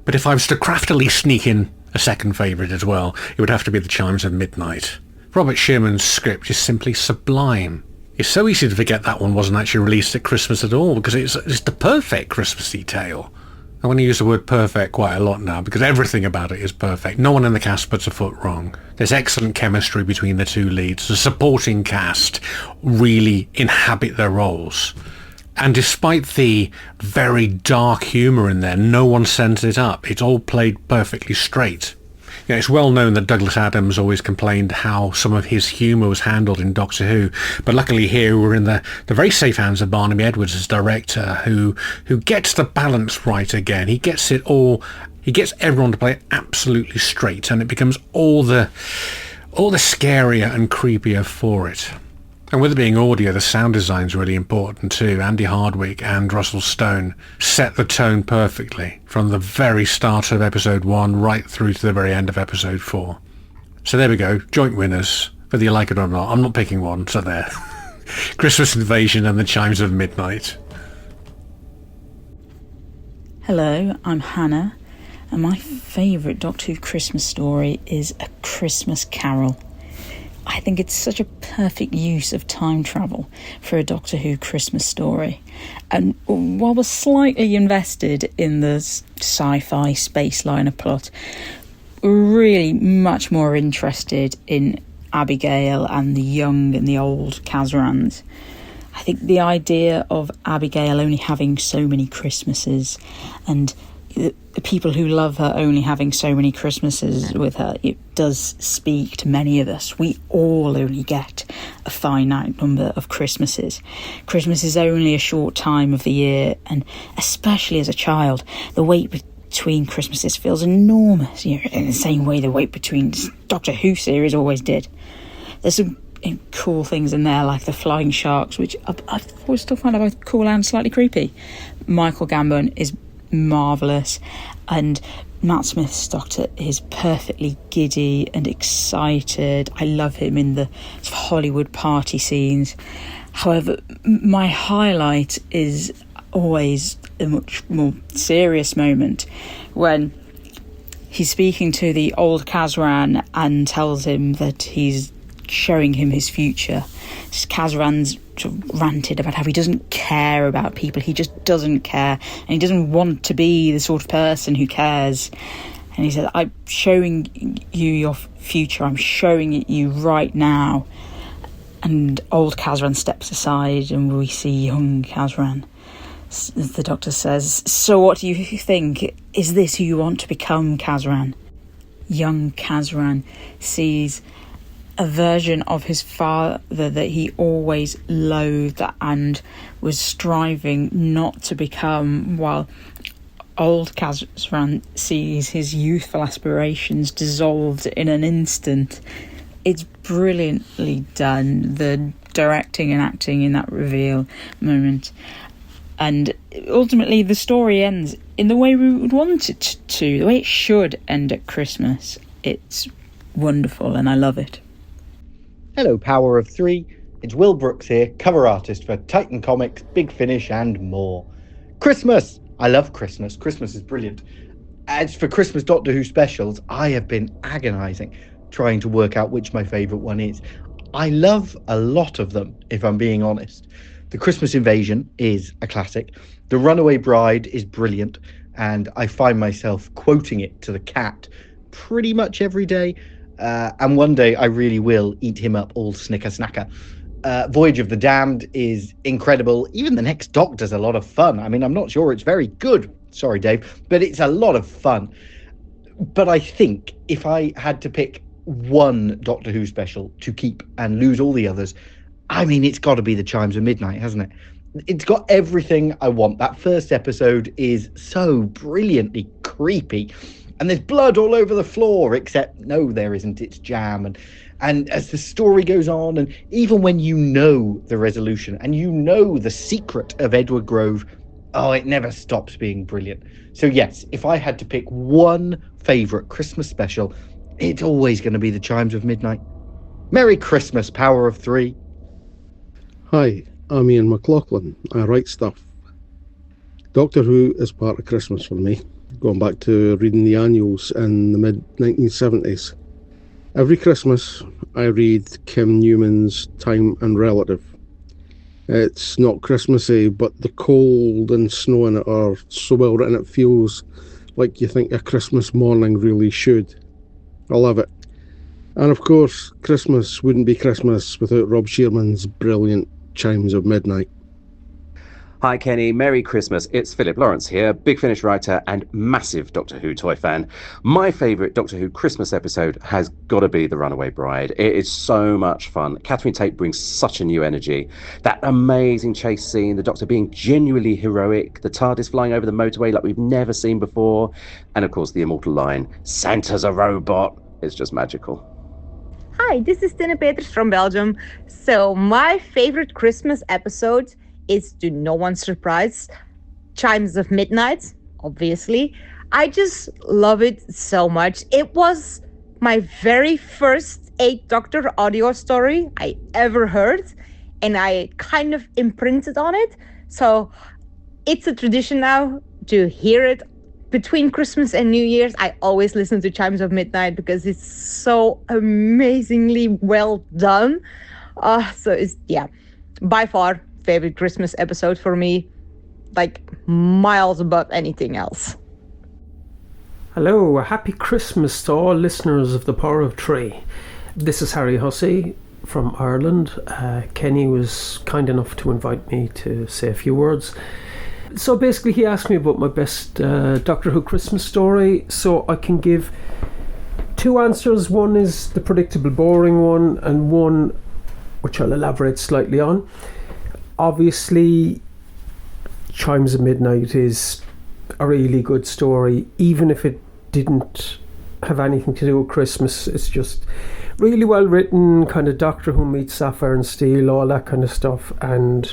But if I was to craftily sneak in a second favourite as well, it would have to be The Chimes of Midnight. Robert Shearman's script is simply sublime. It's so easy to forget that one wasn't actually released at Christmas at all, because it's the perfect Christmassy tale. I'm going to use the word perfect quite a lot now, because everything about it is perfect. No one in the cast puts a foot wrong. There's excellent chemistry between the two leads. The supporting cast really inhabit their roles. And despite the very dark humour in there, no one sends it up. It's all played perfectly straight. You know, it's well known that Douglas Adams always complained how some of his humour was handled in Doctor Who, but luckily here we're in the very safe hands of Barnaby Edwards as director, who gets the balance right again. He gets it all. He gets everyone to play it absolutely straight, and it becomes all the scarier and creepier for it. And with it being audio, the sound design's really important too. Andy Hardwick and Russell Stone set the tone perfectly from the very start of episode 1 right through to the very end of episode 4. So there we go, joint winners, whether you like it or not. I'm not picking one, so there. Christmas Invasion and The Chimes of Midnight. Hello, I'm Hannah, and my favourite Doctor Who Christmas story is A Christmas Carol. I think it's such a perfect use of time travel for a Doctor Who Christmas story. And while we're slightly invested in the sci-fi space liner plot, we're really much more interested in Abigail and the young and the old Kazrans. I think the idea of Abigail only having so many Christmases and the people who love her only having so many Christmases with her, it does speak to many of us. We all only get a finite number of Christmases. Christmas is only a short time of the year, and especially as a child, the wait between Christmases feels enormous, you know, in the same way the wait between Doctor Who series always did. There's some cool things in there, like the flying sharks, which I always still find both cool and slightly creepy. Michael Gambon is marvellous. And Matt Smith's Doctor is perfectly giddy and excited. I love him in the sort of Hollywood party scenes. However, my highlight is always a much more serious moment when he's speaking to the old Kazran and tells him that he's showing him his future. Kazran's sort of ranted about how he doesn't care about people. He just doesn't care. And he doesn't want to be the sort of person who cares. And he said, I'm showing you your future. I'm showing it you right now. And old Kazran steps aside and we see young Kazran. The Doctor says, so what do you think? Is this who you want to become, Kazran? Young Kazran sees a version of his father that he always loathed and was striving not to become, while old Kazran sees his youthful aspirations dissolved in an instant. It's brilliantly done, the directing and acting in that reveal moment. And ultimately the story ends in the way we would want it to, the way it should end at Christmas. It's wonderful and I love it. Hello, Power of Three. It's Will Brooks here, cover artist for Titan Comics, Big Finish and more. Christmas! I love Christmas. Christmas is brilliant. As for Christmas Doctor Who specials, I have been agonising trying to work out which my favourite one is. I love a lot of them, if I'm being honest. The Christmas Invasion is a classic. The Runaway Bride is brilliant, and I find myself quoting it to the cat pretty much every day. And one day I really will eat him up all snicker-snacker. Voyage of the Damned is incredible. Even the next Doctor's a lot of fun. I mean, I'm not sure it's very good. Sorry, Dave. But it's a lot of fun. But I think if I had to pick one Doctor Who special to keep and lose all the others, I mean, it's got to be The Chimes of Midnight, hasn't it? It's got everything I want. That first episode is so brilliantly creepy. And there's blood all over the floor, except no, there isn't. It's jam. And as the story goes on, and even when you know the resolution and you know the secret of Edward Grove, oh, it never stops being brilliant. So yes, if I had to pick one favourite Christmas special, it's always going to be The Chimes of Midnight. Merry Christmas, Power of Three. Hi, I'm Ian McLaughlin. I write stuff. Doctor Who is part of Christmas for me, going back to reading the annuals in the mid-1970s. Every Christmas, I read Kim Newman's Time and Relative. It's not Christmassy, but the cold and snow in it are so well written it feels like you think a Christmas morning really should. I love it. And of course, Christmas wouldn't be Christmas without Rob Shearman's brilliant Chimes of Midnight. Hi Kenny, Merry Christmas. It's Philip Lawrence here, Big Finish writer and massive Doctor Who toy fan. My favourite Doctor Who Christmas episode has got to be The Runaway Bride. It is so much fun. Catherine Tate brings such a new energy. That amazing chase scene, the Doctor being genuinely heroic, the TARDIS flying over the motorway like we've never seen before, and of course the immortal line, Santa's a robot. It's just magical. Hi, this is Tina Peters from Belgium. So my favorite Christmas episode is, to no one's surprise, Chimes of Midnight, obviously. I just love it so much. It was my very first 8th Doctor audio story I ever heard, and I kind of imprinted on it. So it's a tradition now to hear it between Christmas and New Year's. I always listen to Chimes of Midnight because it's so amazingly well done. So it's, yeah, by far favorite Christmas episode for me, like miles above anything else. Hello, a happy Christmas to all listeners of The Power of Three. This is Harry Hussey from Ireland. Kenny was kind enough to invite me to say a few words. So basically he asked me about my best Doctor Who Christmas story, so I can give two answers. One is the predictable boring one, and one which I'll elaborate slightly on. Obviously, Chimes of Midnight is a really good story, even if it didn't have anything to do with Christmas. It's just really well written, kind of Doctor Who meets Sapphire and Steel, all that kind of stuff. And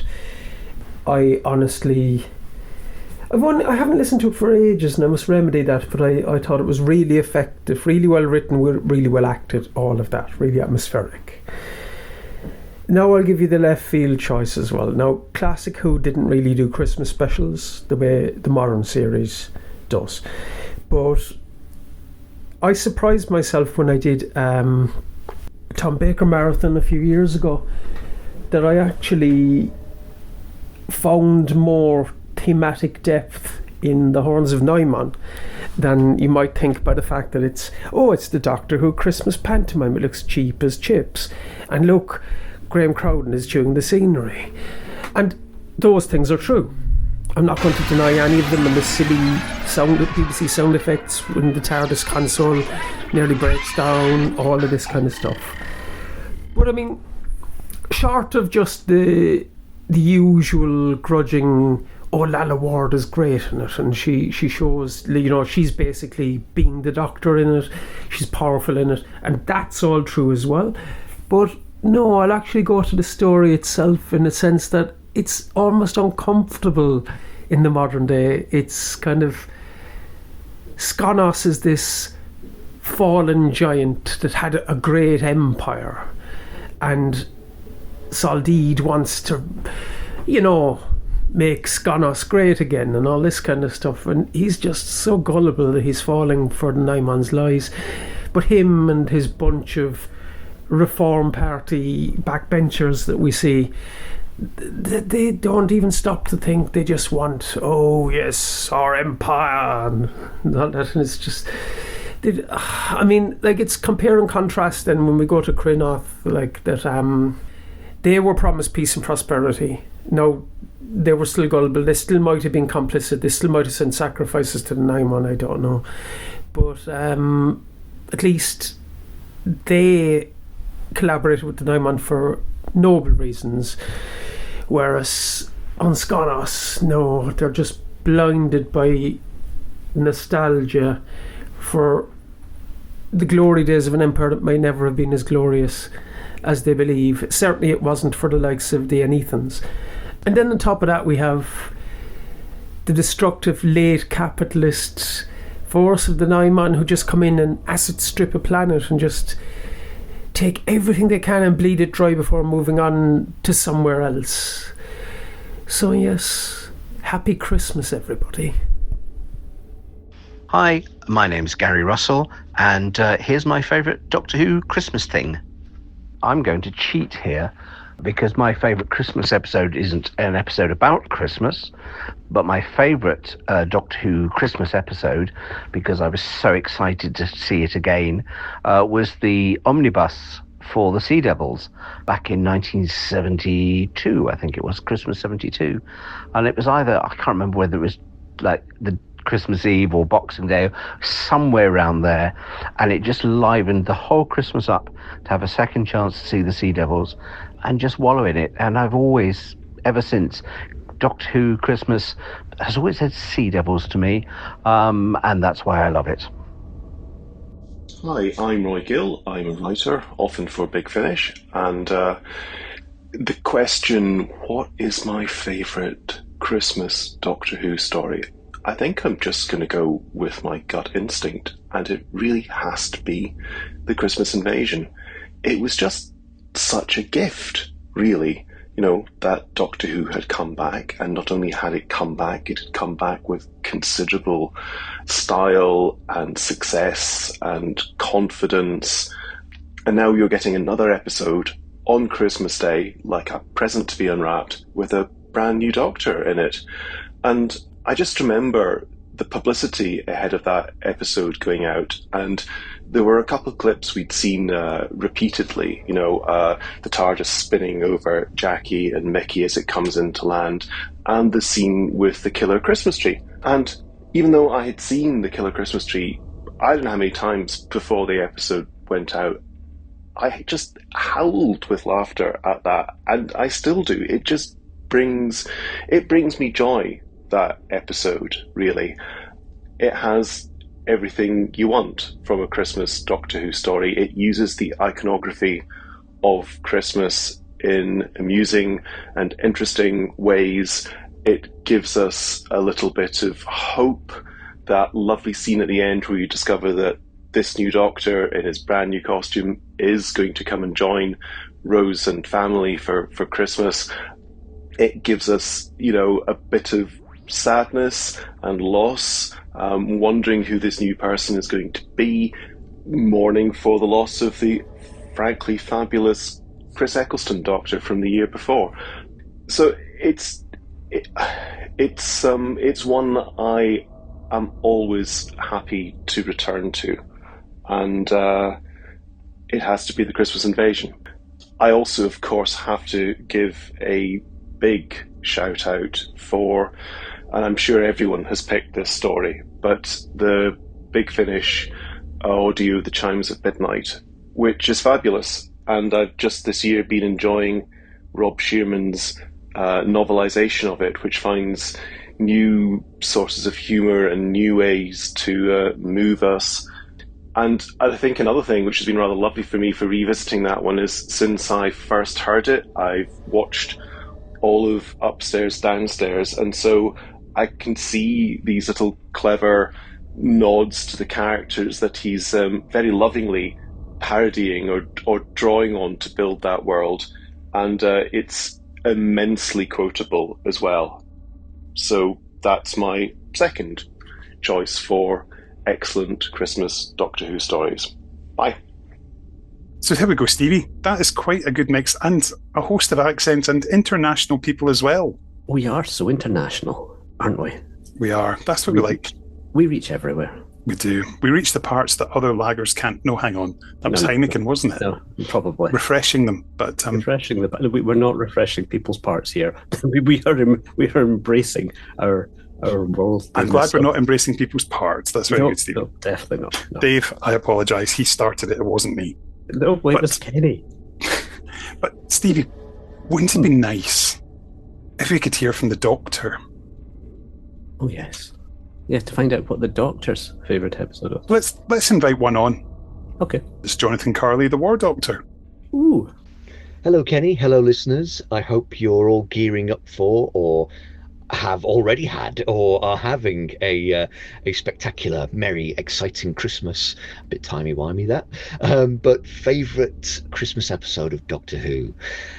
I honestly, I haven't listened to it for ages, and I must remedy that. But I thought it was really effective, really well written, really well acted. All of that, really atmospheric. Now I'll give you the left field choice as well. Now, Classic Who didn't really do Christmas specials the way the modern series does, but I surprised myself when I did Tom Baker Marathon a few years ago that I actually found more thematic depth in the Horns of Neumann than you might think by the fact that it's the Doctor Who Christmas pantomime. It looks cheap as chips, and look, Graham Crowden is chewing the scenery, and those things are true. I'm not going to deny any of them, and the silly BBC sound effects when the TARDIS console nearly breaks down, all of this kind of stuff. But I mean, short of just the usual grudging, Lalla Ward is great in it, and she shows, she's basically being the Doctor in it, she's powerful in it, and that's all true as well. But no, I'll actually go to the story itself in a sense that it's almost uncomfortable in the modern day. It's kind of, Skonos is this fallen giant that had a great empire, and Saldeed wants to, make Skonos great again and all this kind of stuff, and he's just so gullible that he's falling for the Naimon's lies. But him and his bunch of Reform Party backbenchers that we see, they don't even stop to think. They just want, oh yes, our empire and all that, and it's just, it's compare and contrast then when we go to Krynoth, like that, they were promised peace and prosperity. Now, they were still gullible, they still might have been complicit, they still might have sent sacrifices to the Naimon, I don't know, but at least they collaborated with the Naimon for noble reasons, whereas on Skonos, no, they're just blinded by nostalgia for the glory days of an empire that may never have been as glorious as they believe. Certainly it wasn't for the likes of the Anethans. And then on top of that we have the destructive late capitalist force of the Naimon, who just come in and acid strip a planet and just take everything they can and bleed it dry before moving on to somewhere else. So yes, happy Christmas everybody. Hi, my name's Gary Russell, and here's my favourite Doctor Who Christmas thing. I'm going to cheat here because my favourite Christmas episode isn't an episode about Christmas, but my favourite Doctor Who Christmas episode, because I was so excited to see it again, was the omnibus for the Sea Devils back in 1972, I think it was, Christmas 72. And it was either, I can't remember whether it was like the Christmas Eve or Boxing Day, somewhere around there, and it just livened the whole Christmas up to have a second chance to see the Sea Devils and just wallow in it. And I've always, ever since, Doctor Who Christmas has always had Sea Devils to me, and that's why I love it. Hi, I'm Roy Gill. I'm a writer, often for Big Finish, and the question, what is my favourite Christmas Doctor Who story? I think I'm just going to go with my gut instinct, and it really has to be the Christmas Invasion. It was just such a gift, really, that Doctor Who had come back, and not only had it come back, it had come back with considerable style and success and confidence, and now you're getting another episode on Christmas Day, like a present to be unwrapped, with a brand new Doctor in it. And I just remember the publicity ahead of that episode going out, and there were a couple of clips we'd seen repeatedly, the TARDIS spinning over Jackie and Mickey as it comes into land, and the scene with the killer Christmas tree. And even though I had seen the killer Christmas tree, I don't know how many times before the episode went out, I just howled with laughter at that, and I still do. It just brings me joy, that episode, really. It has everything you want from a Christmas Doctor Who story. It uses the iconography of Christmas in amusing and interesting ways. It gives us a little bit of hope. That lovely scene at the end where you discover that this new Doctor in his brand new costume is going to come and join Rose and family for Christmas. It gives us, a bit of sadness and loss, wondering who this new person is going to be, mourning for the loss of the frankly fabulous Chris Eccleston Doctor from the year before. So it's one I am always happy to return to, and it has to be the Christmas Invasion. I also, of course, have to give a big shout out for, and I'm sure everyone has picked this story, but the Big Finish audio, The Chimes at Midnight, which is fabulous. And I've just this year been enjoying Rob Shearman's novelisation of it, which finds new sources of humour and new ways to move us. And I think another thing which has been rather lovely for me for revisiting that one is, since I first heard it, I've watched all of Upstairs, Downstairs, and so I can see these little clever nods to the characters that he's very lovingly parodying or drawing on to build that world, and it's immensely quotable as well. So that's my second choice for excellent Christmas Doctor Who stories. Bye. So here we go, Stevie. That is quite a good mix, and a host of accents and international people as well. We are so international, aren't we? We are. That's what we like. We reach everywhere. We do. We reach the parts that other lagers can't. No, hang on. That was Heineken, wasn't it? No, probably. Refreshing them, but refreshing them. We're not refreshing people's parts here. we are embracing our world. I'm glad we're not embracing people's parts. That's very good, Steve. No, definitely not. No. Dave, I apologise. He started it. It wasn't me. No, it was Kenny. But Stevie, wouldn't it be nice if we could hear from the Doctor? Oh yes. Yeah, to find out what the Doctor's favourite episode was. Let's invite one on. Okay. It's Jonathan Carley, the War Doctor. Ooh. Hello, Kenny. Hello, listeners. I hope you're all gearing up for, or have already had, or are having a spectacular, merry, exciting Christmas. A bit timey-wimey, that. But favourite Christmas episode of Doctor Who?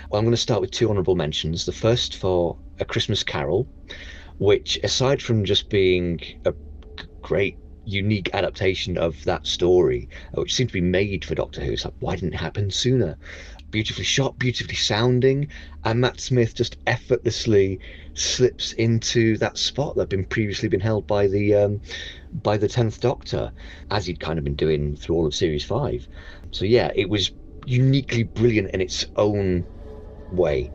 Well, I'm going to start with two honourable mentions. The first for A Christmas Carol, which, aside from just being a great, unique adaptation of that story, which seemed to be made for Doctor Who, it's like, why didn't it happen sooner? Beautifully shot, beautifully sounding, and Matt Smith just effortlessly slips into that spot that had previously been held by the 10th Doctor, as he'd kind of been doing through all of Series 5. So yeah, it was uniquely brilliant in its own way.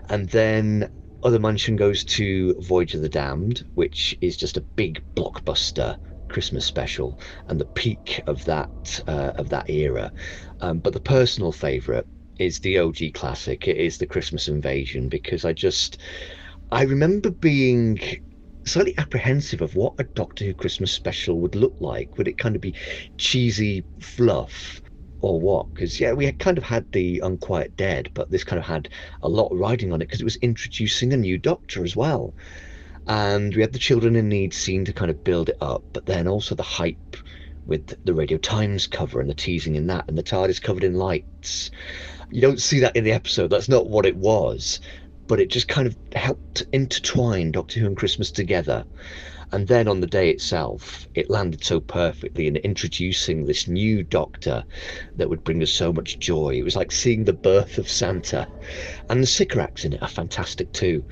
And then other mention goes to Voyage of the Damned, which is just a big blockbuster Christmas special and the peak of that era. But the personal favourite is the OG classic. It is the Christmas Invasion, because I remember being slightly apprehensive of what a Doctor Who Christmas special would look like. Would it kind of be cheesy fluff or what? Because yeah, we had kind of had the Unquiet Dead, but this kind of had a lot riding on it because it was introducing a new Doctor as well. And we had the Children in Need scene to kind of build it up, but then also the hype with the Radio Times cover and the teasing in that, and the TARDIS covered in lights. You don't see that in the episode. That's not what it was, but it just kind of helped intertwine Doctor Who and Christmas together. And then on the day itself, it landed so perfectly in introducing this new Doctor that would bring us so much joy. It was like seeing the birth of Santa. And the Sycorax in it are fantastic too.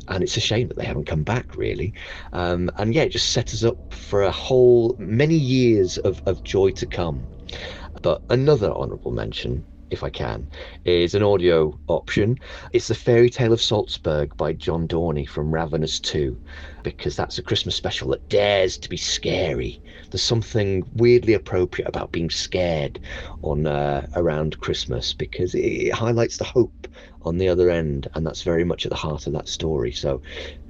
And it's a shame that they haven't come back, really. And yeah, it just set us up for a whole many years of joy to come. But another honourable mention, if I can, is an audio option. It's The Fairy Tale of Salzburg by John Dorney from Ravenous 2, because that's a Christmas special that dares to be scary. There's something weirdly appropriate about being scared on around Christmas, because it highlights the hope on the other end, and that's very much at the heart of that story. So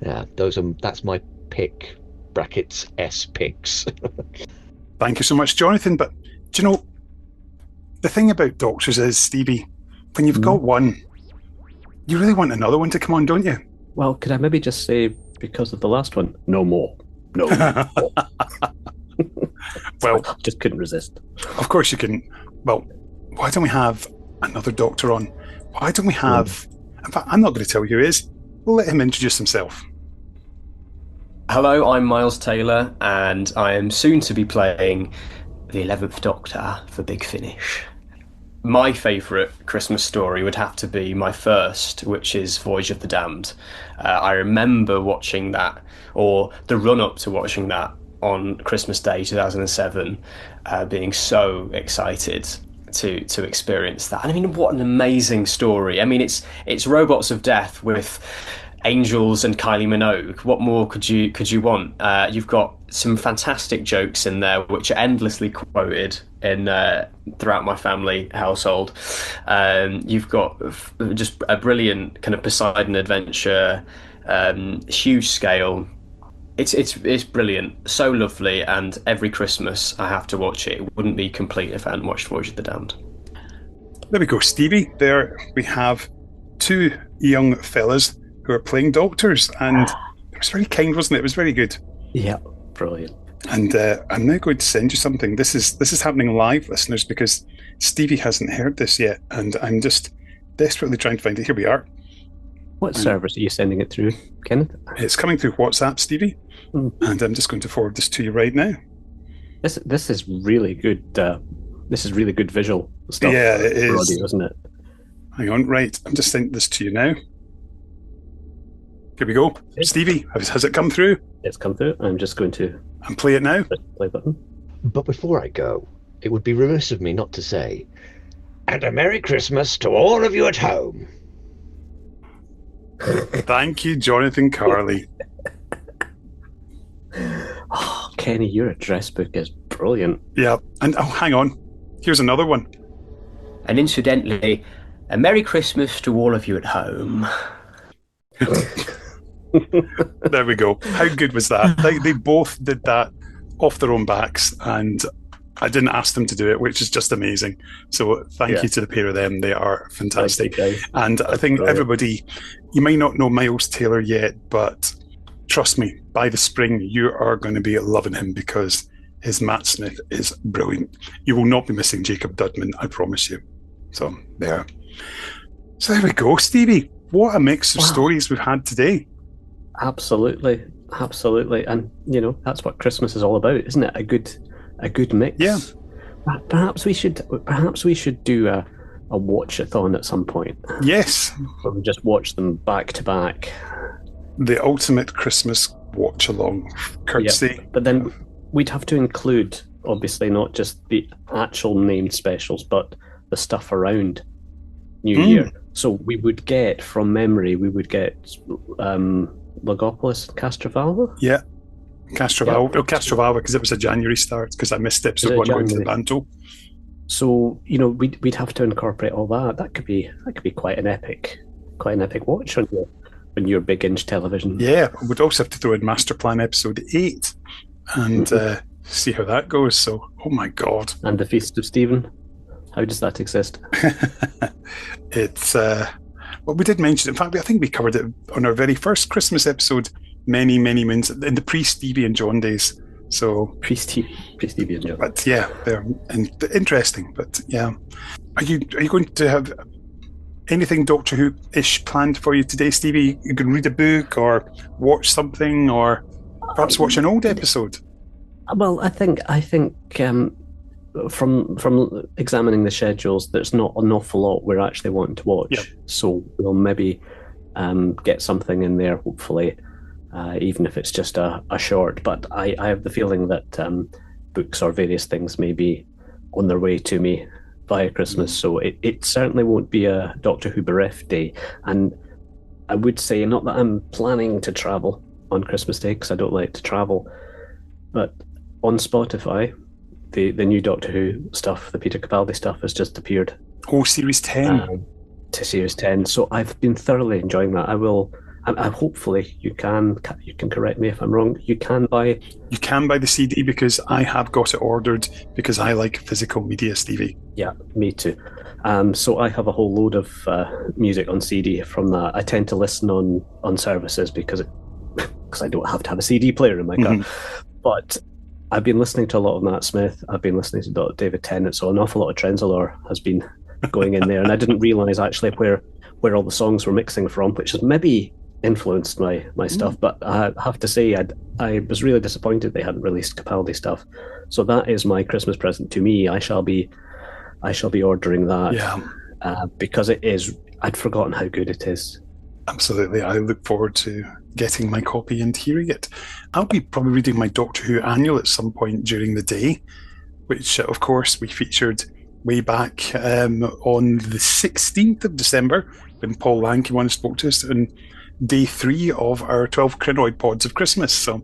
yeah, that's my pick, brackets S picks. Thank you so much, Jonathan. But do you know, the thing about Doctors is, Stevie, when you've got one, you really want another one to come on, don't you? Well, could I maybe just say, because of the last one, no more. No more. Well, just couldn't resist. Of course you can. Well, why don't we have another doctor on? Why don't we have... In fact, I'm not going to tell you who he is. We'll let him introduce himself. Hello, I'm Miles Taylor, and I am soon to be playing the 11th Doctor for Big Finish. My favourite Christmas story would have to be my first, which is Voyage of the Damned. I remember watching that, or the run-up to watching that, on Christmas Day 2007, being so excited to experience that. And I mean, what an amazing story. I mean, it's Robots of Death with angels and Kylie Minogue. What more could you want? You've got some fantastic jokes in there, which are endlessly quoted in throughout my family household. You've got just a brilliant kind of Poseidon adventure, huge scale. It's brilliant, so lovely, and every Christmas I have to watch it. It wouldn't be complete if I hadn't watched Voyage of the Damned. There we go, Stevie. There we have two young fellas who are playing doctors, and it was very kind, wasn't it? It was very good. Yeah, brilliant. And I'm now going to send you something. This is happening live, listeners, because Stevie hasn't heard this yet, and I'm just desperately trying to find it. Here we are. What service are you sending it through, Kenneth? It's coming through WhatsApp, Stevie, and I'm just going to forward this to you right now. This is really good. This is really good visual stuff. Yeah, it is, audio, isn't it? Hang on, right. I'm just sending this to you now. Here we go. Stevie, has it come through? It's come through. I'm just going to... And play it now. Play button. But before I go, it would be remiss of me not to say, and a Merry Christmas to all of you at home. Thank you, Jonathan Carley. Oh, Kenny, your address book is brilliant. Yeah, and hang on. Here's another one. And incidentally, a Merry Christmas to all of you at home. There we go. How good was that? They both did that off their own backs, and I didn't ask them to do it, which is just amazing. So thank you to the pair of them. They are fantastic. And I think everybody, you may not know Miles Taylor yet, but trust me, by the spring, you are going to be loving him because his Matt Smith is brilliant. You will not be missing Jacob Dudman, I promise you. So there. So there we go, Stevie. What a mix of stories we've had today. Absolutely. And that's what Christmas is all about, isn't it? A good mix. Yeah. Perhaps we should do a watch-a-thon at some point. Yes. Where we just watch them back to back. The ultimate Christmas watch-along, courtesy. Yeah, but then we'd have to include, obviously, not just the actual named specials, but the stuff around New Year. So we would get, from memory, Logopolis, Castrovalva? Yeah, Castrovalva. Oh, Castrovalva, because it was a January start, because I missed episode 1 going to the Banto. So, we'd have to incorporate all that. That could be quite an epic watch on your big inch television. Yeah, we'd also have to throw in Master Plan episode 8 and see how that goes. So, oh my God. And the Feast of Stephen. How does that exist? It's well, we did mention it. In fact, I think we covered it on our very first Christmas episode many moons in the pre-Stevie and John days. So pre-Stevie and John. But yeah, they're interesting. But yeah, are you going to have anything Doctor Who-ish planned for you today, Stevie? You can read a book or watch something, or perhaps watch an old episode. Well, I think from examining the schedules, there's not an awful lot we're actually wanting to watch. Yep. So we'll maybe get something in there, hopefully, even if it's just a short. But I have the feeling that books or various things may be on their way to me via Christmas. So it certainly won't be a Doctor Who bereft day. And I would say, not that I'm planning to travel on Christmas Day, because I don't like to travel, but on Spotify, the new Doctor Who stuff, the Peter Capaldi stuff, has just appeared. Oh, Series 10. To Series 10. So I've been thoroughly enjoying that. I will And hopefully you can correct me if I'm wrong. You can buy the CD because I have got it ordered because I like physical media, Stevie. Yeah, me too. So I have a whole load of music on CD from that. I tend to listen on services because I don't have to have a CD player in my car. But I've been listening to a lot of Matt Smith. I've been listening to David Tennant. So an awful lot of Trenzalore has been going in there, and I didn't realise actually where all the songs were mixing from, which has maybe influenced my stuff. But I have to say, I was really disappointed they hadn't released Capaldi stuff. So that is my Christmas present to me. I shall be ordering that because it is. I'd forgotten how good it is. Absolutely. I look forward to getting my copy and hearing it. I'll be probably reading my Doctor Who annual at some point during the day, which of course we featured way back on the 16th of December when Paul Lanky spoke to us on day 3 of our 12 Crinoid pods of Christmas. So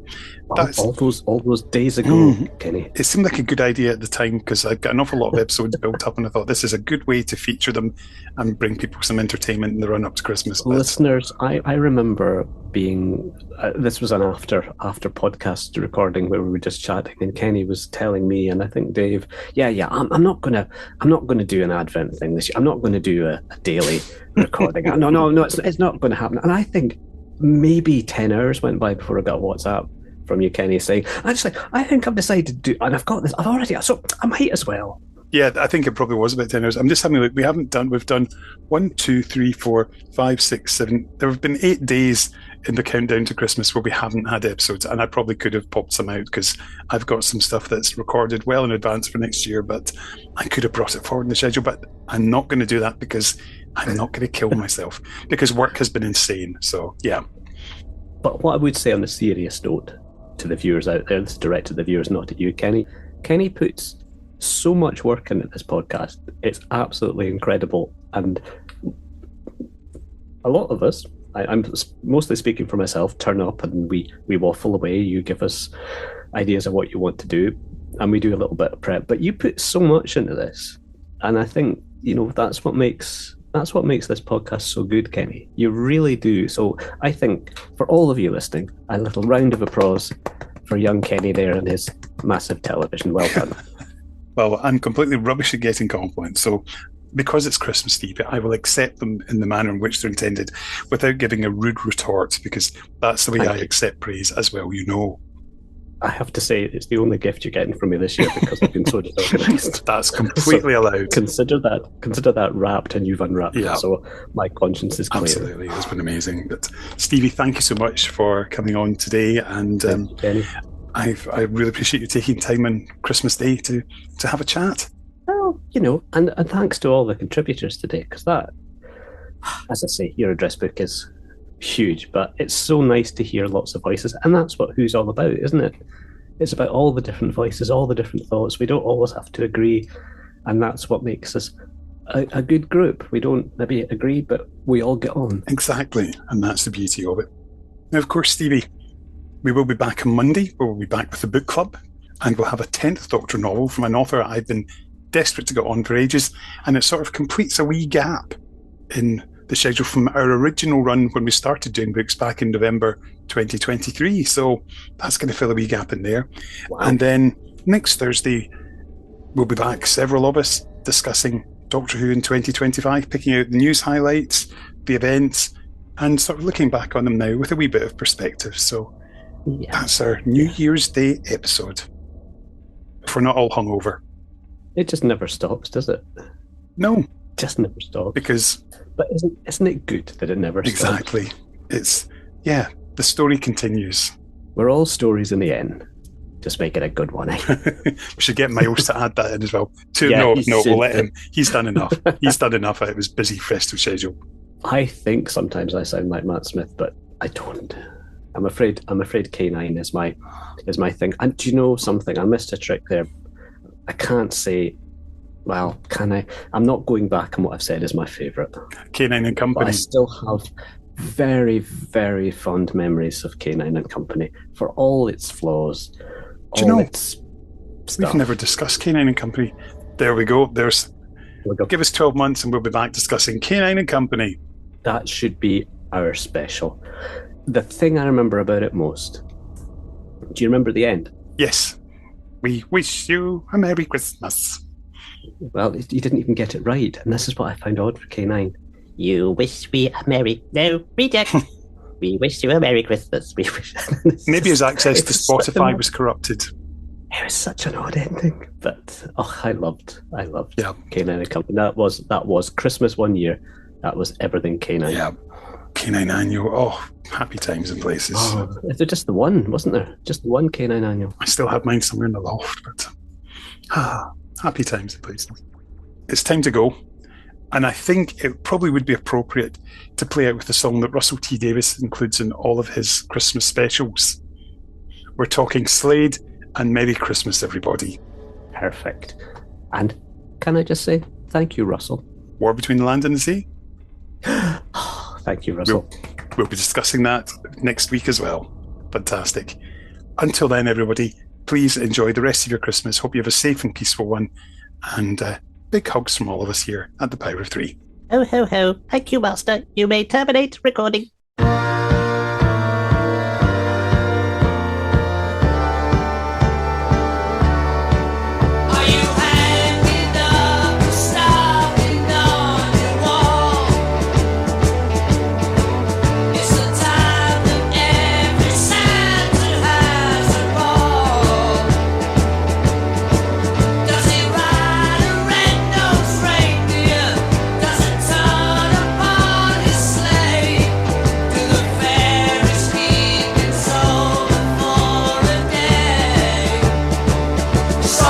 that's all those days ago, Kenny. It seemed like a good idea at the time because I've got an awful lot of episodes built up, and I thought this is a good way to feature them and bring people some entertainment in the run up to Christmas. Listeners, I remember being this was an after podcast recording where we were just chatting, and Kenny was telling me, and I think Dave, I'm not gonna do an Advent thing this year. I'm not gonna do a daily recording. No, it's not going to happen. And I think maybe 10 hours went by before I got a WhatsApp from you, Kenny, saying, I think I've decided to do, and I've got this, so I might as well. Yeah, I think it probably was about 10 hours. I'm just having a look. We've done 1, 2, 3, 4, 5, 6, 7. There have been 8 days in the countdown to Christmas where we haven't had episodes, and I probably could have popped some out because I've got some stuff that's recorded well in advance for next year, but I could have brought it forward in the schedule, but I'm not going to do that because I'm not going to kill myself because work has been insane. So, yeah. But what I would say on a serious note to the viewers out there, this is directed to the viewers, not to you, Kenny. Kenny puts so much work into this podcast. It's absolutely incredible. And a lot of us, I'm mostly speaking for myself, turn up and we waffle away. You give us ideas of what you want to do, and we do a little bit of prep. But you put so much into this, and I think that's what makes this podcast so good, Kenny. You really do. So I think for all of you listening, a little round of applause for young Kenny there and his massive television. Well done. Well, I'm completely rubbish at getting compliments, so because it's Christmas Eve, I will accept them in the manner in which they're intended without giving a rude retort, because that's the way I accept praise as well, I have to say, it's the only gift you're getting from me this year because I've been so disorganized. That's completely allowed. Consider that wrapped, and you've unwrapped it, so my conscience is clear. Absolutely, it's been amazing. But Stevie, thank you so much for coming on today, and I really appreciate you taking time on Christmas Day to have a chat. Well, and thanks to all the contributors today, because that, as I say, your address book is huge, but it's so nice to hear lots of voices, and that's what Who's all about, isn't it? It's about all the different voices, all the different thoughts. We don't always have to agree, and that's what makes us a good group. We don't maybe agree, but we all get on. Exactly, and that's the beauty of it. Now, of course, Stevie, we will be back on Monday, where we'll be back with the book club, and we'll have a 10th Doctor novel from an author I've been desperate to get on for ages, and it sort of completes a wee gap in the schedule from our original run when we started doing books back in November 2023. So that's going to fill a wee gap in there. Wow. And then next Thursday, we'll be back, several of us, discussing Doctor Who in 2025, picking out the news highlights, the events, and sort of looking back on them now with a wee bit of perspective. So that's our New Year's Day episode. If we're not all hungover. It just never stops, does it? No. Just never stops. But isn't it good that it never stops? Exactly. The story continues. We're all stories in the end. Just make it a good one, eh? We should get Miles to add that in as well. We'll let him. He's done enough. He's done enough out of his busy festive schedule. I think sometimes I sound like Matt Smith, but I don't. I'm afraid K9 is my thing. And do you know something? I missed a trick there. I can't say. Well, can I? I'm not going back on what I've said is my favourite. K9 and Company. But I still have very, very fond memories of K9 and Company for all its flaws. Do you know, we've never discussed K9 and Company. There we go. Give us 12 months and we'll be back discussing K9 and Company. That should be our special. The thing I remember about it most. Do you remember the end? Yes. We wish you a Merry Christmas. Well, you didn't even get it right, and this is what I found odd for K9. You wish we a Merry... No, reject. We wish you a Merry Christmas. We wish... Maybe his access to Spotify was corrupted. It was such an odd ending, but I loved K9 and Company. That was Christmas one year. That was everything K9. Yeah, K9 Annual. Oh, happy times and places. Oh, there's just the one, wasn't there? Just the one K9 Annual. I still have mine somewhere in the loft, but happy times and places. It's time to go, and I think it probably would be appropriate to play out with the song that Russell T Davies includes in all of his Christmas specials. We're talking Slade and Merry Christmas, everybody. Perfect. And can I just say thank you, Russell? War Between the Land and the Sea? Thank you, Russell. We'll be discussing that next week as well. Fantastic. Until then, everybody, please enjoy the rest of your Christmas. Hope you have a safe and peaceful one. And big hugs from all of us here at the Power of Three. Ho, ho, ho. Thank you, Master. You may terminate recording. So